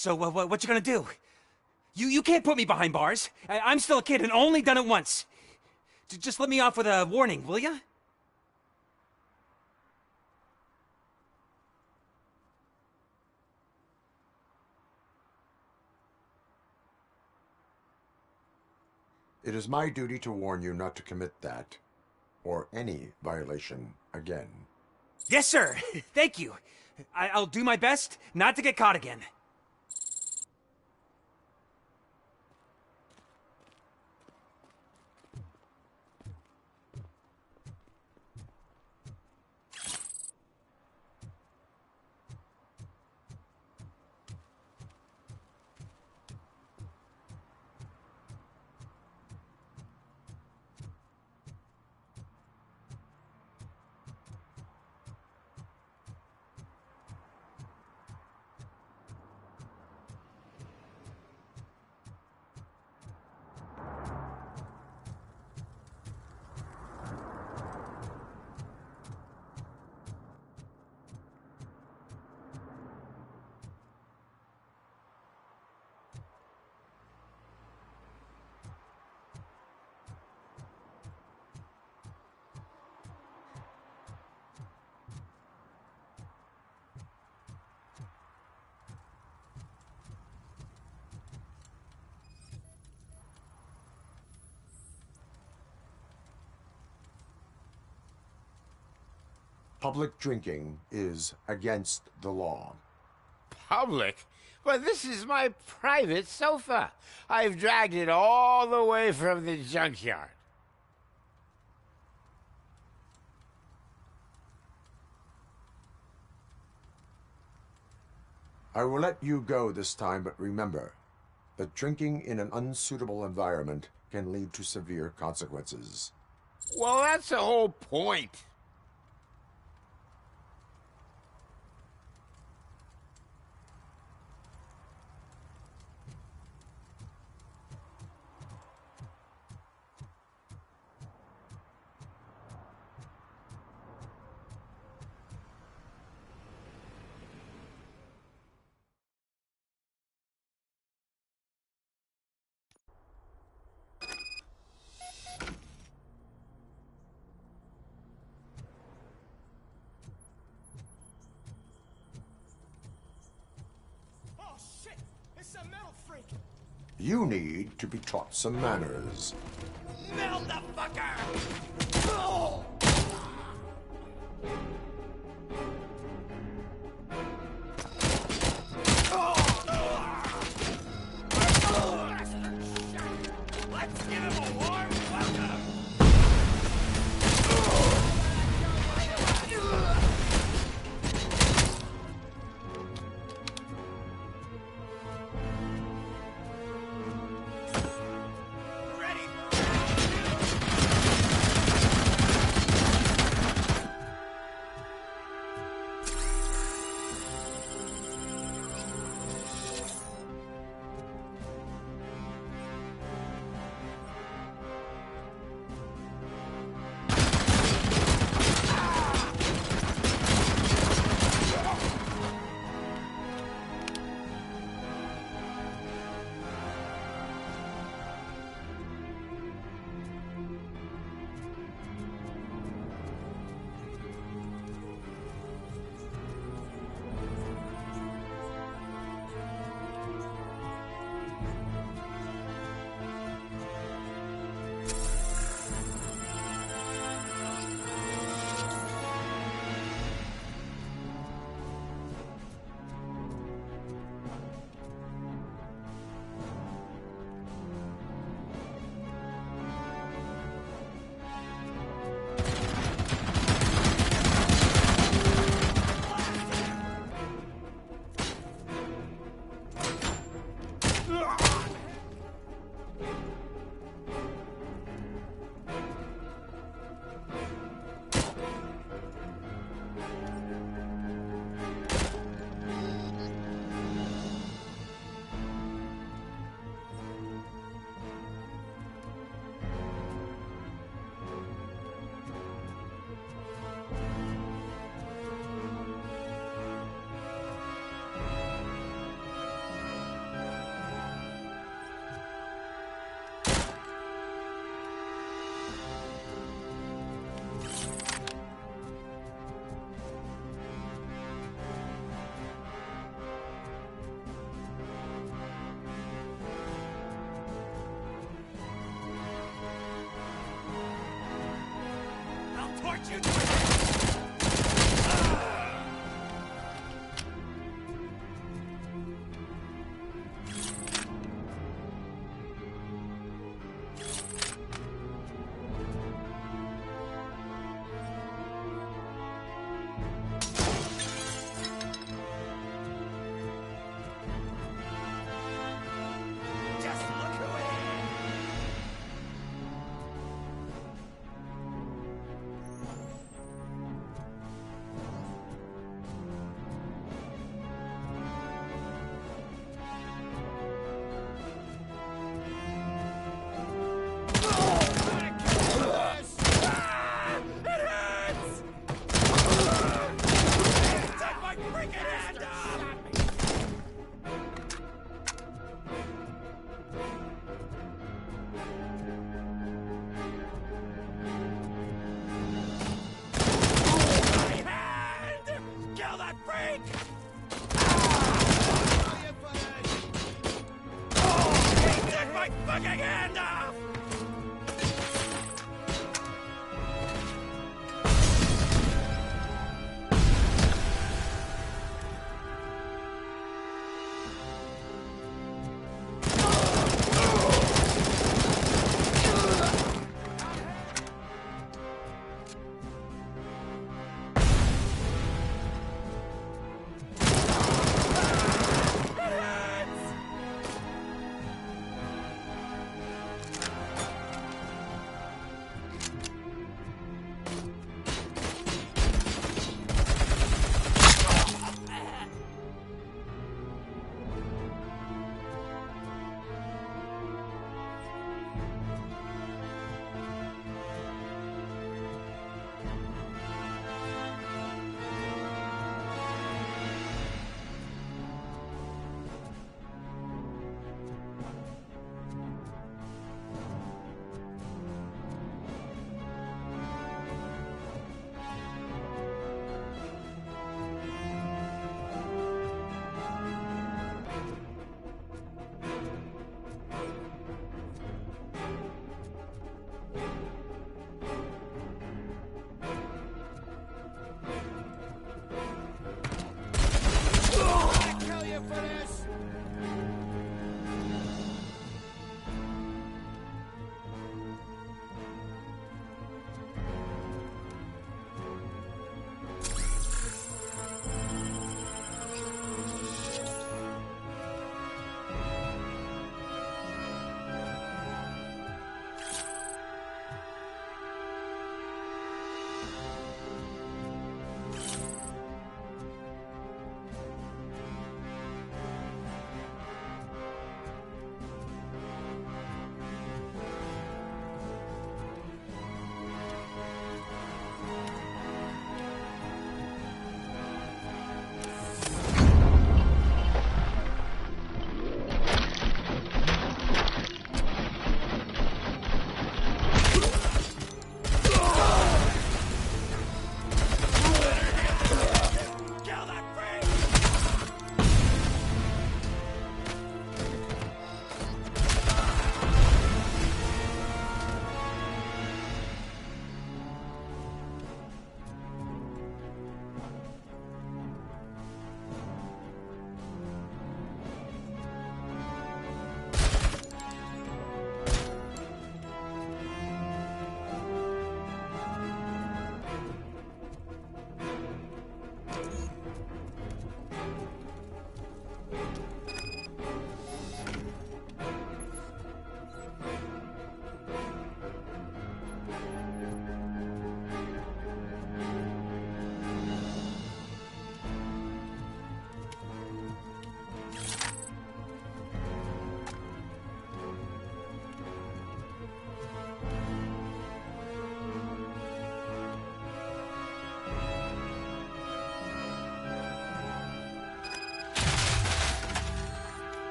So, what you gonna do? You can't put me behind bars. I'm still a kid and only done it once. Just let me off with a warning, will ya? It is my duty to warn you not to commit that, or any violation, again. Yes, sir. Thank you. I'll do my best not to get caught again. Public drinking is against the law. Public? But this is my private sofa. I've dragged it all the way from the junkyard. I will let you go this time, but remember that drinking in an unsuitable environment can lead to severe consequences. Well, that's the whole point. You need to be taught some manners. Melt the fucker! Let's give him a warm welcome!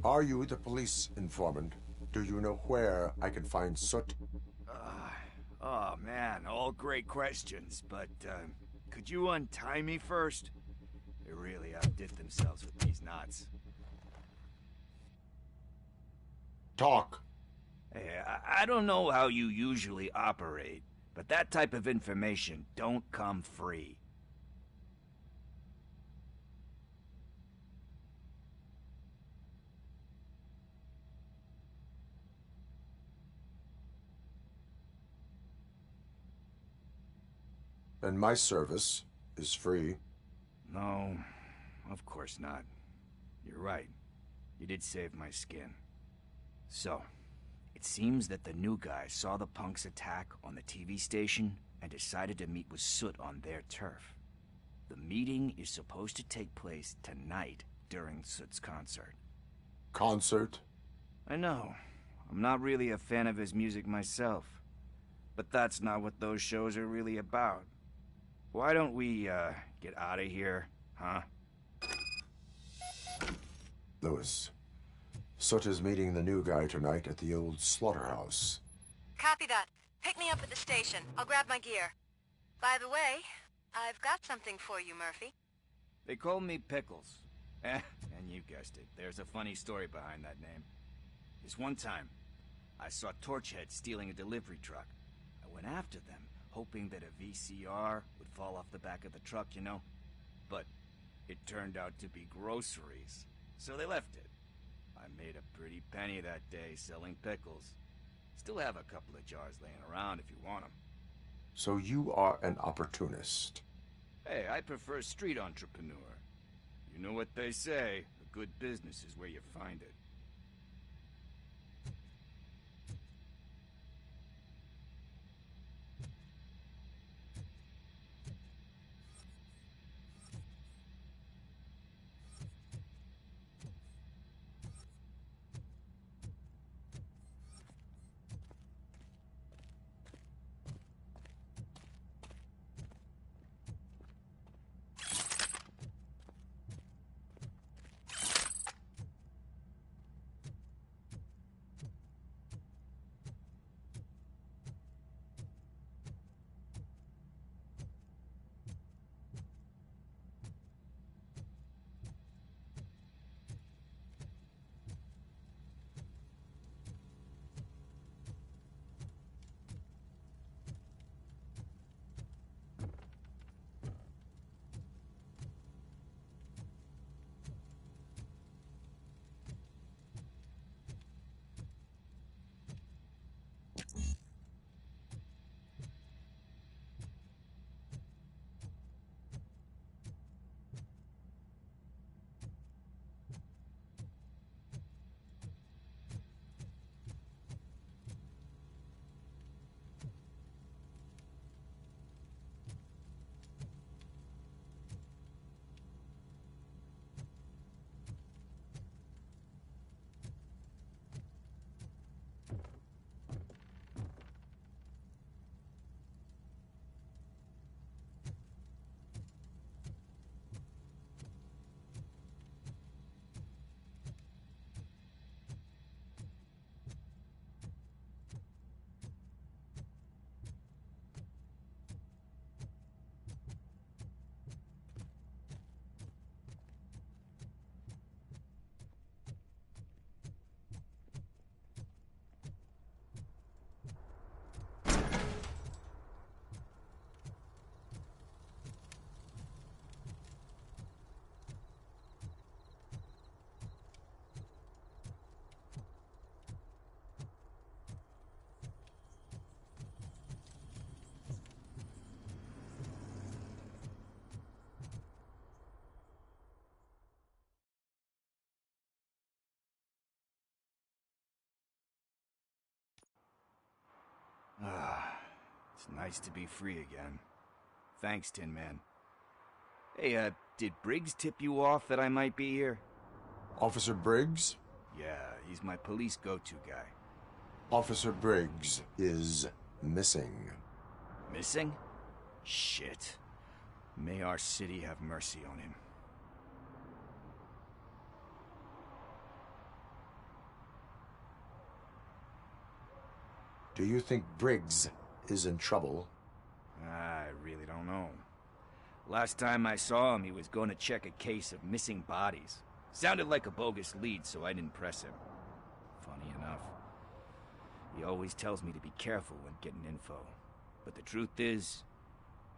Are you the police informant? Do you know where I can find Soot? Oh man, all great questions, but could you untie me first? They really outdid themselves with these knots. Talk. Hey, I don't know how you usually operate, but that type of information don't come free. And my service is free. No, of course not. You're right. You did save my skin. So, it seems that the new guy saw the punks' attack on the TV station and decided to meet with Soot on their turf. The meeting is supposed to take place tonight during Soot's concert. Concert? I know. I'm not really a fan of his music myself. But that's not what those shows are really about. Why don't we, get out of here, huh? Lewis, Soot is meeting the new guy tonight at the old slaughterhouse. Copy that. Pick me up at the station. I'll grab my gear. By the way, I've got something for you, Murphy. They call me Pickles. And you guessed it, there's a funny story behind that name. This one time, I saw Torchhead stealing a delivery truck. I went after them, hoping that a VCR would fall off the back of the truck, you know? But it turned out to be groceries, so they left it. I made a pretty penny that day selling pickles. Still have a couple of jars laying around if you want them. So you are an opportunist. Hey, I prefer street entrepreneur. You know what they say, a good business is where you find it. It's nice to be free again. Thanks, Tin Man. Hey, did Briggs tip you off that I might be here? Officer Briggs? Yeah, he's my police go-to guy. Officer Briggs is missing. Missing? Shit. May our city have mercy on him. Do you think Briggs is in trouble? I really don't know. Last time I saw him, he was going to check a case of missing bodies. Sounded like a bogus lead, so I didn't press him. Funny enough. He always tells me to be careful when getting info. But the truth is,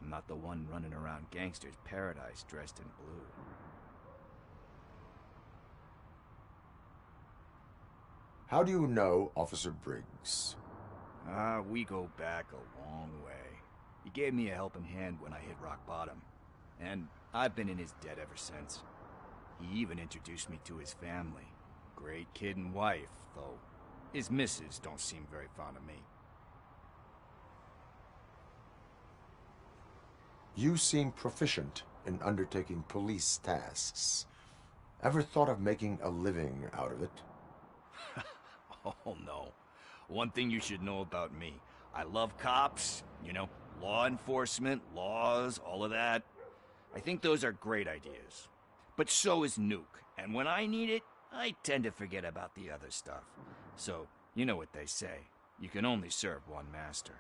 I'm not the one running around gangster's paradise dressed in blue. How do you know Officer Briggs? We go back a long way. He gave me a helping hand when I hit rock bottom. And I've been in his debt ever since. He even introduced me to his family. Great kid and wife, though his missus don't seem very fond of me. You seem proficient in undertaking police tasks. Ever thought of making a living out of it? Oh no. One thing you should know about me. I love cops, you know, law enforcement, laws, all of that. I think those are great ideas. But so is Nuke, and when I need it, I tend to forget about the other stuff. So, you know what they say. You can only serve one master.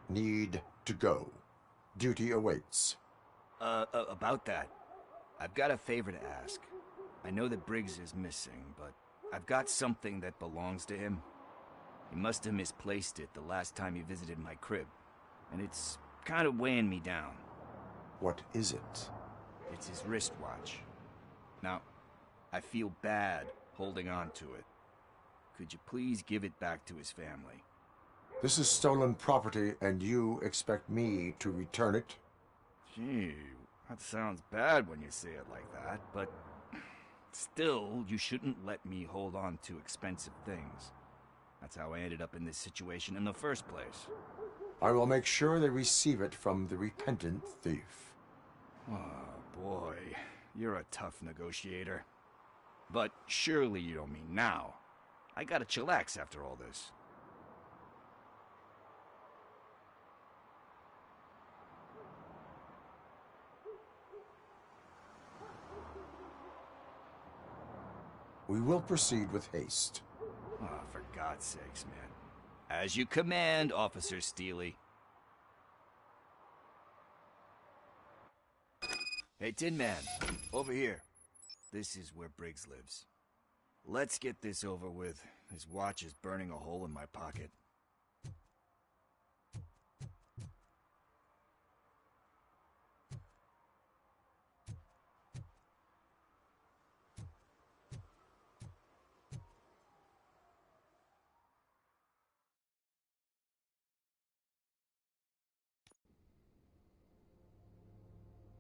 Need to go. Duty awaits. About that, I've got a favor to ask. I know that Briggs is missing, but I've got something that belongs to him. He must have misplaced it the last time he visited my crib, and it's kind of weighing me down. What is it? It's his wristwatch. Now, I feel bad holding on to it. Could you please give it back to his family? This is stolen property, and you expect me to return it? Gee, that sounds bad when you say it like that, but still, you shouldn't let me hold on to expensive things. That's how I ended up in this situation in the first place. I will make sure they receive it from the repentant thief. Oh, boy. You're a tough negotiator. But surely you don't mean now. I gotta chillax after all this. We will proceed with haste. Oh, for God's sakes, man. As you command, Officer Steely. Hey, Tin Man, over here. This is where Briggs lives. Let's get this over with. His watch is burning a hole in my pocket.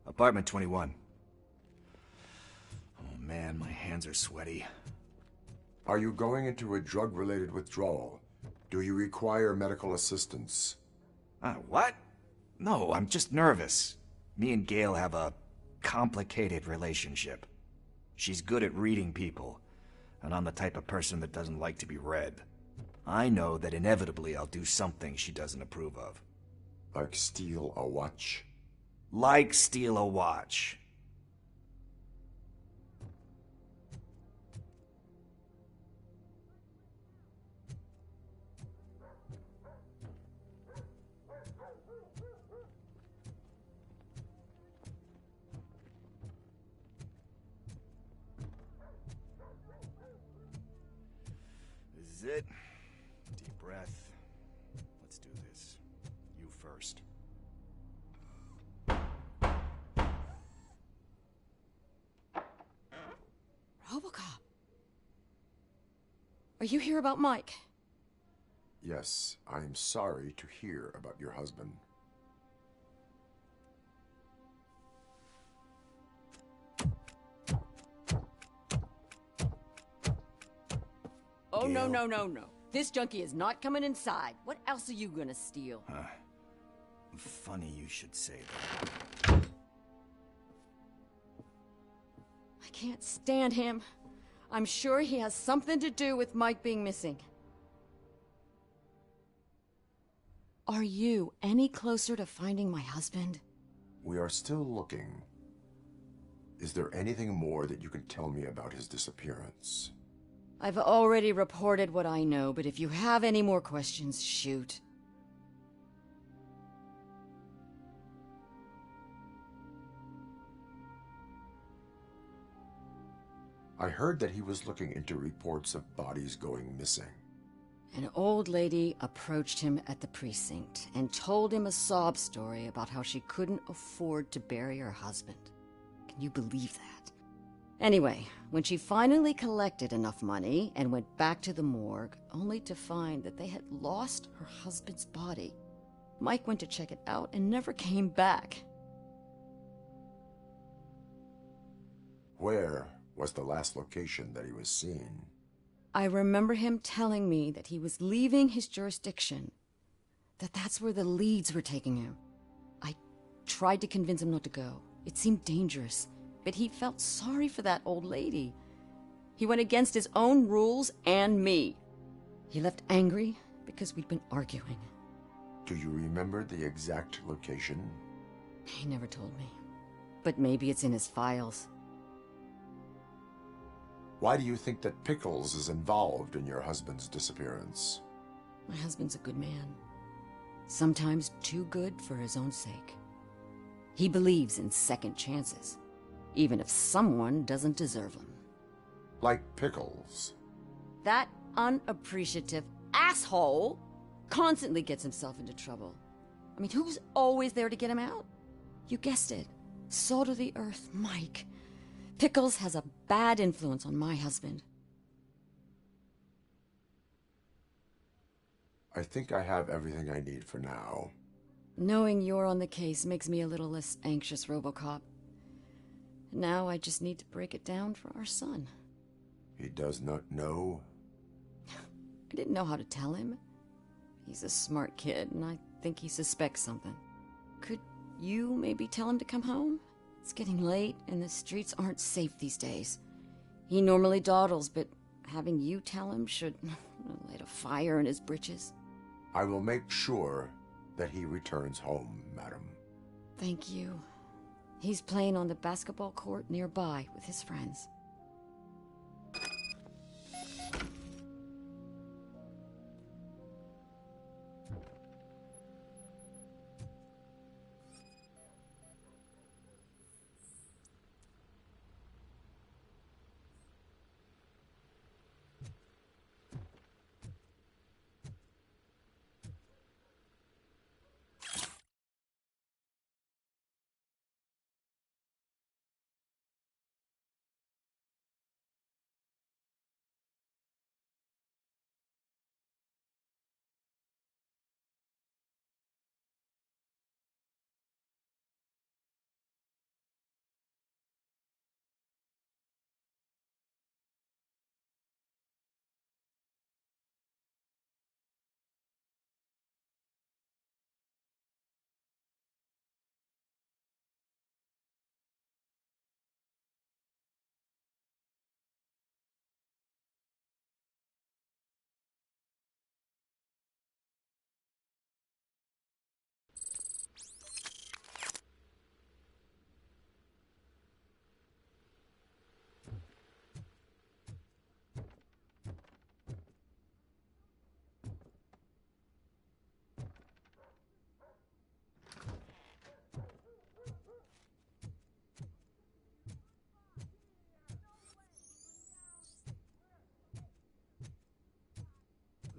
Apartment 21. Oh man, my hands are sweaty. Are you going into a drug-related withdrawal? Do you require medical assistance? What? No, I'm just nervous. Me and Gail have a complicated relationship. She's good at reading people, and I'm the type of person that doesn't like to be read. I know that inevitably I'll do something she doesn't approve of. Like steal a watch? Like steal a watch. This is it. Deep breath. Let's do this. You first. Robocop. Are you here about Mike? Yes, I am sorry to hear about your husband. Oh, no, no, no, no. This junkie is not coming inside. What else are you gonna steal? Funny you should say that. I can't stand him. I'm sure he has something to do with Mike being missing. Are you any closer to finding my husband? We are still looking. Is there anything more that you can tell me about his disappearance? I've already reported what I know, but if you have any more questions, shoot. I heard that he was looking into reports of bodies going missing. An old lady approached him at the precinct and told him a sob story about how she couldn't afford to bury her husband. Can you believe that? Anyway, when she finally collected enough money and went back to the morgue, only to find that they had lost her husband's body, Mike went to check it out and never came back. Where was the last location that he was seen? I remember him telling me that he was leaving his jurisdiction, that's where the leads were taking him. I tried to convince him not to go. It seemed dangerous, but he felt sorry for that old lady. He went against his own rules and me. He left angry because we'd been arguing. Do you remember the exact location? He never told me, but maybe it's in his files. Why do you think that Pickles is involved in your husband's disappearance? My husband's a good man. Sometimes too good for his own sake. He believes in second chances, even if someone doesn't deserve them. Like Pickles. That unappreciative asshole constantly gets himself into trouble. I mean, who's always there to get him out? You guessed it. Salt of the earth, Mike. Pickles has a bad influence on my husband. I think I have everything I need for now. Knowing you're on the case makes me a little less anxious, Robocop. Now I just need to break it down for our son. He does not know? I didn't know how to tell him. He's a smart kid, and I think he suspects something. Could you maybe tell him to come home? It's getting late, and the streets aren't safe these days. He normally dawdles, but having you tell him should light a fire in his britches. I will make sure that he returns home, madam. Thank you. He's playing on the basketball court nearby with his friends.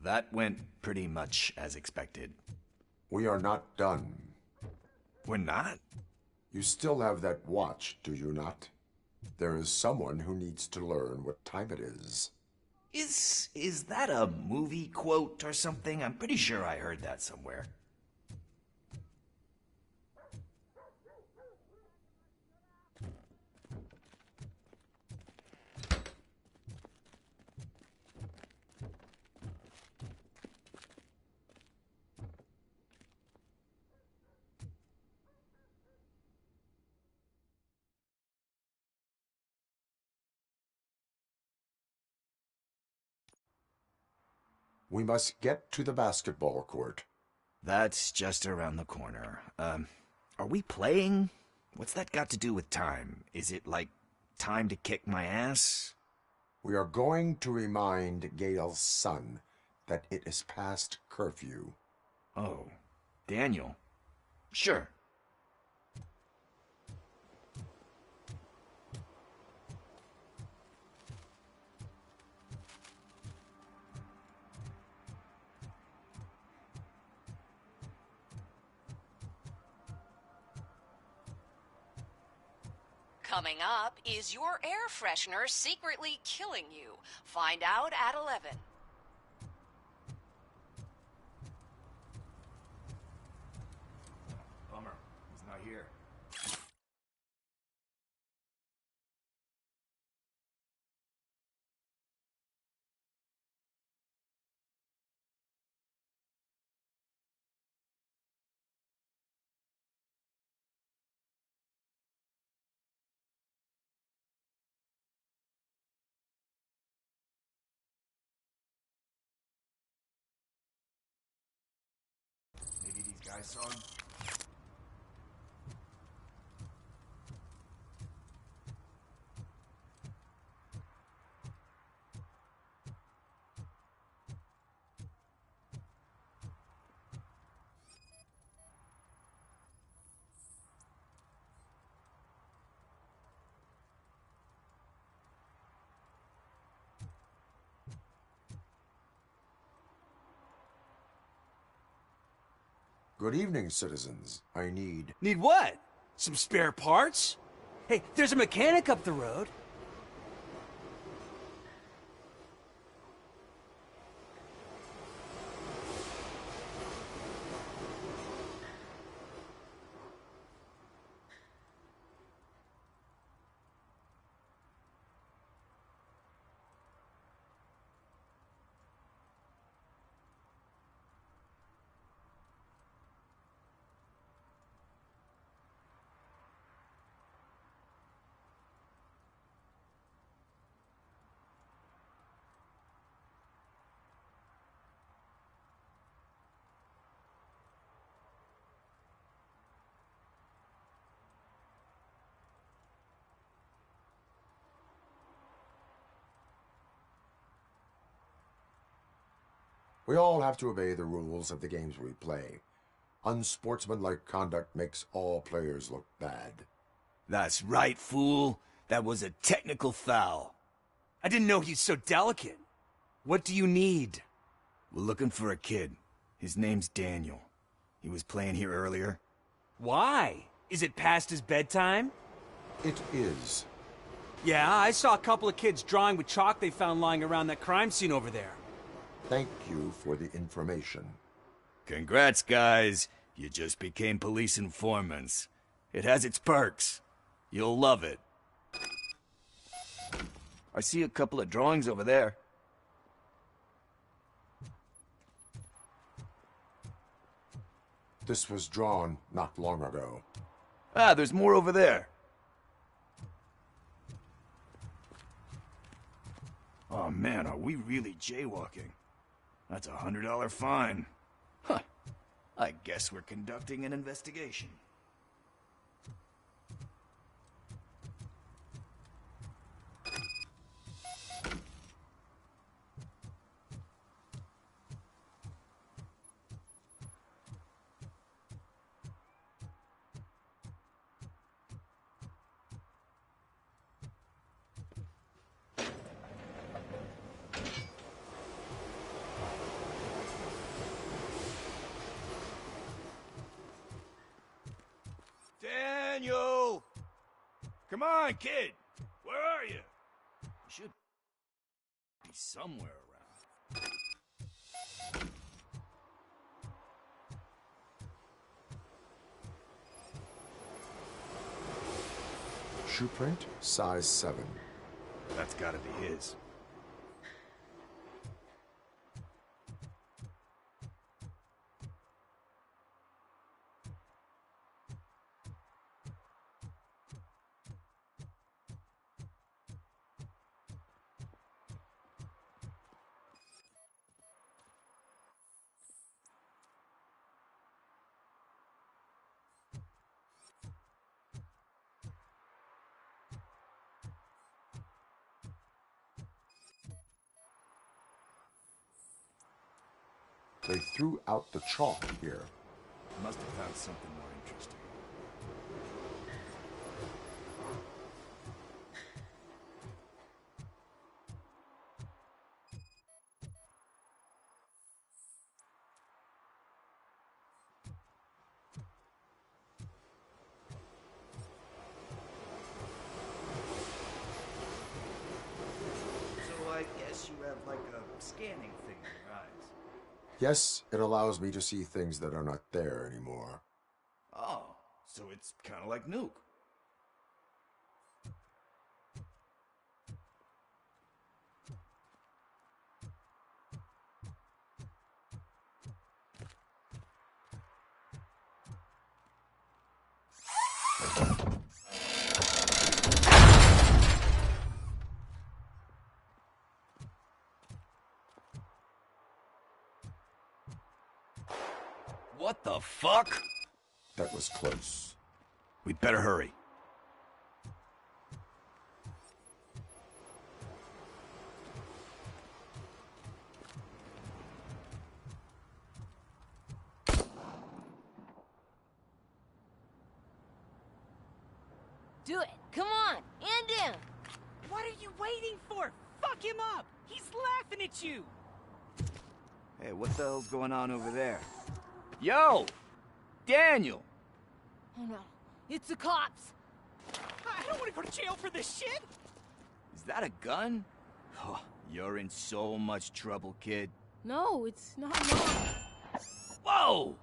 That went pretty much as expected. We are not done. We're not? You still have that watch, do you not? There is someone who needs to learn what time it is. Is that a movie quote or something? I'm pretty sure I heard that somewhere. We must get to the basketball court. That's just around the corner. Are we playing? What's that got to do with time? Is it like time to kick my ass? We are going to remind Gail's son that it is past curfew. Oh, Daniel. Sure. Coming up, is your air freshener secretly killing you? Find out at 11. Bummer. He's not here. Maybe these guys saw him. Good evening, citizens. I need... Need what? Some spare parts? Hey, there's a mechanic up the road. We all have to obey the rules of the games we play. Unsportsmanlike conduct makes all players look bad. That's right, fool. That was a technical foul. I didn't know he's so delicate. What do you need? We're looking for a kid. His name's Daniel. He was playing here earlier. Why? Is it past his bedtime? It is. Yeah, I saw a couple of kids drawing with chalk they found lying around that crime scene over there. Thank you for the information. Congrats, guys. You just became police informants. It has its perks. You'll love it. I see a couple of drawings over there. This was drawn not long ago. Ah, there's more over there. Oh man, are we really jaywalking? That's a $100 fine. Huh. I guess we're conducting an investigation. Daniel! Come on, kid! Where are you? You should be somewhere around. Shoe print, size 7. That's gotta be his. They threw out the chalk here. Must have found something more interesting. So I guess you have like a scanning thing in your eyes. Yes, it allows me to see things that are not there anymore. Oh, so it's kind of like Nuke. What the fuck? That was close. We better hurry. Do it. Come on. And him. What are you waiting for? Fuck him up! He's laughing at you! Hey, what the hell's going on over there? Yo! Daniel! Oh no. It's the cops. I don't want to go to jail for this shit! Is that a gun? Oh, you're in so much trouble, kid. No, it's not mine. Whoa!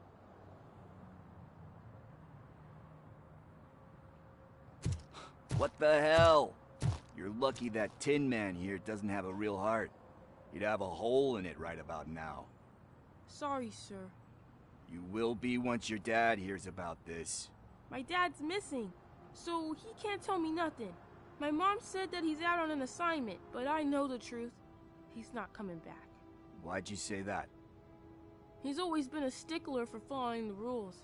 What the hell? You're lucky that Tin Man here doesn't have a real heart. He'd have a hole in it right about now. Sorry, sir. You will be once your dad hears about this. My dad's missing, so he can't tell me nothing. My mom said that he's out on an assignment, but I know the truth. He's not coming back. Why'd you say that? He's always been a stickler for following the rules.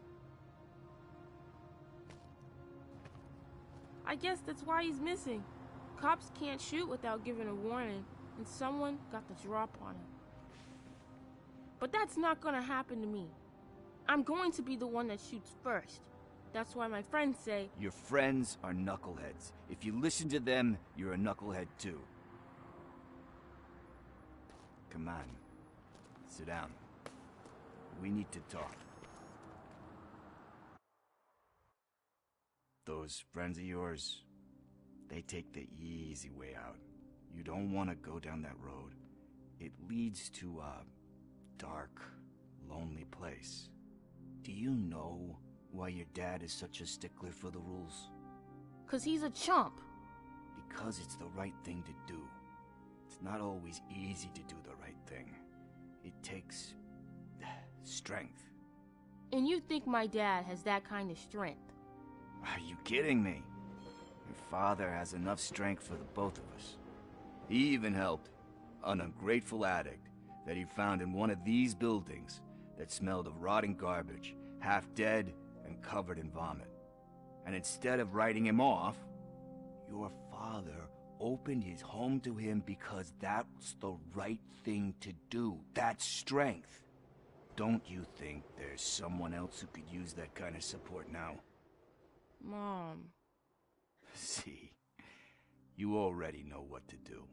I guess that's why he's missing. Cops can't shoot without giving a warning, and someone got the drop on him. But that's not gonna happen to me. I'm going to be the one that shoots first. That's why my friends say... Your friends are knuckleheads. If you listen to them, you're a knucklehead too. Come on. Sit down. We need to talk. Those friends of yours, they take the easy way out. You don't want to go down that road. It leads to a dark, lonely place. Do you know why your dad is such a stickler for the rules? 'Cause he's a chump. Because it's the right thing to do. It's not always easy to do the right thing. It takes strength. And you think my dad has that kind of strength? Are you kidding me? Your father has enough strength for the both of us. He even helped an ungrateful addict that he found in one of these buildings that smelled of rotting garbage, half dead and covered in vomit. And instead of writing him off, your father opened his home to him because that was the right thing to do. That's strength. Don't you think there's someone else who could use that kind of support now? Mom. See, you already know what to do.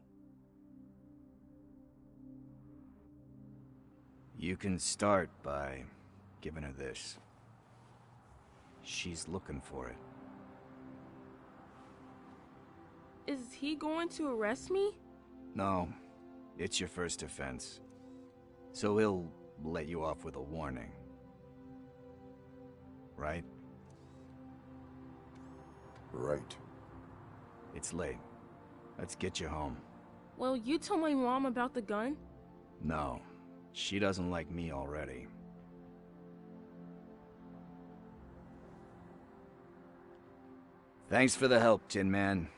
You can start by giving her this. She's looking for it. Is he going to arrest me? No, it's your first offense. So he'll let you off with a warning. Right? Right. It's late. Let's get you home. Well, you told my mom about the gun? No, she doesn't like me already. Thanks for the help, Tin Man.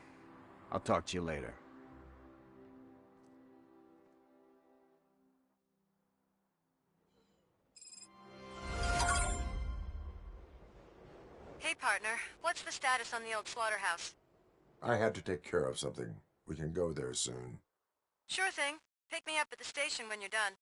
I'll talk to you later. Hey, partner. What's the status on the old slaughterhouse? I had to take care of something. We can go there soon. Sure thing. Pick me up at the station when you're done.